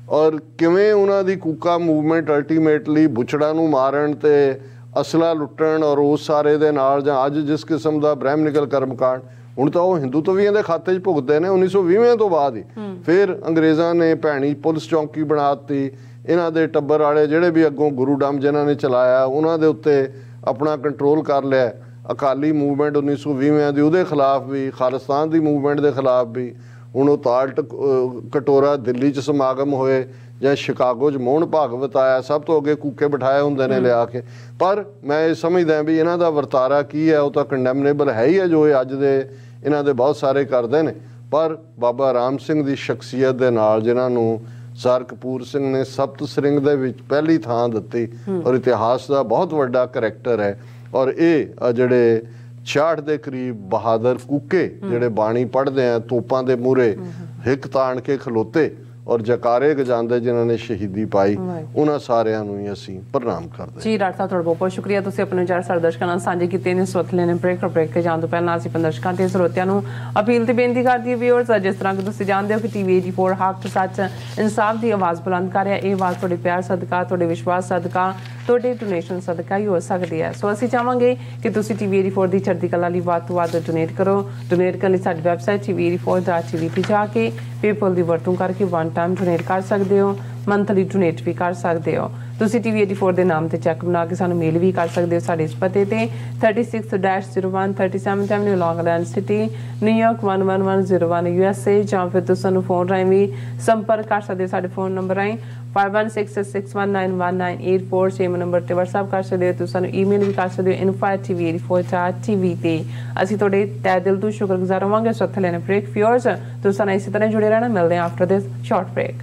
Speaker 2: ਔਰ ਕਿਵੇਂ ਉਹਨਾਂ ਦੀ ਕੂਕਾ ਮੂਵਮੈਂਟ ਅਲਟੀਮੇਟਲੀ ਬੁੱਚੜਾਂ ਨੂੰ ਮਾਰਨ ਤੇ ਅਸਲਾ ਲੁੱਟਣ ਔਰ ਉਸ ਸਾਰੇ ਦੇ ਨਾਲ, ਜਾਂ ਅੱਜ ਜਿਸ ਕਿਸਮ ਦਾ ਬ੍ਰਹਮਨਿਕਲ ਕਰਮਕਾਂਡ, ਹੁਣ ਤਾਂ ਉਹ ਹਿੰਦੂਤਵੀਆਂ ਦੇ ਖਾਤੇ 'ਚ ਭੁਗਤਦੇ ਨੇ। 1920 ਤੋਂ ਬਾਅਦ ਹੀ ਫਿਰ ਅੰਗਰੇਜ਼ਾਂ ਨੇ ਭੈਣੀ ਪੁਲਿਸ ਚੌਂਕੀ ਬਣਾ ਦਿੱਤੀ। ਇਹਨਾਂ ਦੇ ਟੱਬਰ ਵਾਲੇ ਜਿਹੜੇ ਵੀ ਅੱਗੋਂ ਗੁਰੂਡਮ ਜਿਨ੍ਹਾਂ ਨੇ ਚਲਾਇਆ, ਉਹਨਾਂ ਦੇ ਉੱਤੇ ਆਪਣਾ ਕੰਟਰੋਲ ਕਰ ਲਿਆ। ਅਕਾਲੀ ਮੂਵਮੈਂਟ 1920 ਦੀ, ਉਹਦੇ ਖਿਲਾਫ ਵੀ, ਖਾਲਿਸਤਾਨ ਦੀ ਮੂਵਮੈਂਟ ਦੇ ਖਿਲਾਫ ਵੀ। ਹੁਣ ਉਹ ਤਾਲ ਕਟੋਰਾ ਦਿੱਲੀ 'ਚ ਸਮਾਗਮ ਹੋਏ ਜਾਂ ਸ਼ਿਕਾਗੋ 'ਚ ਮੋਹਨ ਭਾਗਵਤ ਆਇਆ, ਸਭ ਤੋਂ ਅੱਗੇ ਕੂਕੇ ਬਿਠਾਏ ਹੁੰਦੇ ਨੇ ਲਿਆ ਕੇ। ਪਰ ਮੈਂ ਇਹ ਸਮਝਦਾ ਵੀ ਇਹਨਾਂ ਦਾ ਵਰਤਾਰਾ ਕੀ ਹੈ, ਉਹ ਤਾਂ ਕੰਡੈਮਨੇਬਲ ਹੈ ਹੀ ਹੈ ਜੋ ਇਹ ਅੱਜ ਦੇ ਇਹਨਾਂ ਦੇ ਬਹੁਤ ਸਾਰੇ ਕਰਦੇ ਨੇ। ਪਰ ਬਾਬਾ ਰਾਮ ਸਿੰਘ ਦੀ ਸ਼ਖਸੀਅਤ ਦੇ ਨਾਲ, ਜਿਨ੍ਹਾਂ ਨੂੰ ਸਰ ਕਪੂਰ ਸਿੰਘ ਨੇ ਸਪਤ ਸ੍ਰਿੰਗ ਦੇ ਵਿੱਚ ਪਹਿਲੀ ਥਾਂ ਦਿੱਤੀ, ਔਰ ਇਤਿਹਾਸ ਦਾ ਬਹੁਤ ਵੱਡਾ ਕਰੈਕਟਰ ਹੈ। ਔਰ ਇਹ ਜਿਹੜੇ 66 ਦੇ ਕਰੀਬ ਬਹਾਦਰ ਕੂਕੇ ਜਿਹੜੇ ਬਾਣੀ ਪੜ੍ਹਦੇ ਆ, ਤੋਪਾਂ ਦੇ ਮੂਹਰੇ ਹਿੱਕ ਤਾਣ ਕੇ ਖਲੋਤੇ ਔਰ ਜਕਾਰੇ ਗਜਾਉਂਦੇ, ਜਿਨ੍ਹਾਂ ਨੇ ਸ਼ਹੀਦੀ ਪਾਈ, ਉਹਨਾਂ ਸਾਰਿਆਂ ਨੂੰ ਹੀ ਅਸੀਂ ਪ੍ਰਣਾਮ ਕਰਦੇ।
Speaker 1: ਜੀ ਡਾਕਟਰ ਸਾਹਿਬ, ਤੁਹਾਡਾ ਬਹੁਤ ਬਹੁਤ ਸ਼ੁਕਰੀਆ। ਤੁਸੀਂ ਆਪਣੇ ਵਿਚਾਰ ਸਾਡੇ ਦਰਸ਼ਕਾਂ ਨਾਲ ਸਾਂਝੇ ਕੀਤੇ ਨੇ। ਸਵਤਲੇ ਨੇ ਬ੍ਰੇਕ ਤੇ ਜਾਣ ਤੋਂ ਪਹਿਲਾਂ ਅਸੀਂ ਦਰਸ਼ਕਾਂ ਤੇ ਸਰੋਤਿਆਂ ਨੂੰ ਅਪੀਲ ਤੇ ਬੇਨਤੀ ਕਰਦੀ ਹੈ ਵਿਊਅਰਸ, ਜਿਸ ਤਰ੍ਹਾਂ ਕਿ ਤੁਸੀਂ ਜਾਣਦੇ ਹੋ ਕਿ TV 84 ਹੱਕ ਸੱਚ ਇਨਸਾਫ ਦੀ ਆਵਾਜ਼ ਬੁਲੰਦ ਕਰ ਰਿਹਾ। ਇਹ ਆਵਾਜ਼ ਤੁਹਾਡੇ ਪਿਆਰ ਸਦਕਾ, ਤੁਹਾਡੇ ਵਿਸ਼ਵਾਸ ਸਦਕਾ, ਤੁਹਾਡੇ ਡੋਨੇਸ਼ਨ ਸਦਕਾ ਹੀ ਹੋ ਸਕਦੀ ਹੈ। ਸੋ ਅਸੀਂ ਚਾਹਾਂਗੇ ਕਿ ਤੁਸੀਂ TV 84 ਦੀ ਚੜ੍ਹਦੀ ਕਲਾ ਲਈ ਵੱਧ ਤੋਂ ਵੱਧ ਡੋਨੇਟ ਕਰੋ। ਡੋਨੇਟ ਕਰਨ ਲਈ ਸਾਡੀ ਵੈਬਸਾਈਟ tv84.tv ਤੇ ਜਾ ਕੇ ਪੇਪਲ ਦੀ ਵਰਤੋਂ ਕਰਕੇ ਵਨ ਟਾਈਮ ਡੋਨੇਟ ਕਰ ਸਕਦੇ ਹੋ, ਮੰਥਲੀ ਡੋਨੇਟ ਵੀ ਕਰ ਸਕਦੇ ਹੋ। ਤੁਸੀਂ TV 84 ਦੇ ਨਾਮ ਤੇ ਚੈੱਕ ਬਣਾ ਕੇ ਸਾਨੂੰ ਮੇਲ ਵੀ ਕਰ ਸਕਦੇ ਹੋ ਸਾਡੇ ਇਸ ਪਤੇ ਤੇ 36-01 37th Avenue, Long Island City, New York 11101 USA, ਜਾਂ ਫਿਰ ਤੁਸੀਂ ਸਾਨੂੰ ਫੋਨ ਰਾਹੀਂ ਵੀ ਸੰਪਰਕ ਕਰ ਸਕਦੇ ਹੋ। ਸਾਡੇ ਫੋਨ ਨੰਬਰ ਰਾਹੀਂ 5166619198 ਸੇਮ ਨੰਬਰ ਤੇ WhatsApp ਕਰ ਸਕਦੇ ਹੋ। ਤੁਸੀਂ ਸਾਨੂੰ ਈਮੇਲ ਵੀ ਕਰ ਸਕਦੇ ਹੋ info@tv84.tv ਤੇ। ਅਸੀਂ ਤੁਹਾਡੇ ਤਹਿ ਦਿਲ ਤੋਂ ਸ਼ੁਕਰਗੁਜ਼ਾਰ ਹੋਵਾਂਗੇ। ਸੋ ਇੱਥੇ ਲੈਣਾ ਬ੍ਰੇਕ। ਵਿਊਅਰਸ, ਤੁਸੀਂ ਸਾਨੂੰ ਇਸੇ ਤਰ੍ਹਾਂ ਜੁੜੇ ਰਹਿਣਾ। ਮਿਲਦੇ ਹਾਂ ਆਫਟਰ ਦਿਸ ਸ਼ਾਰਟ ਬ੍ਰੇਕ।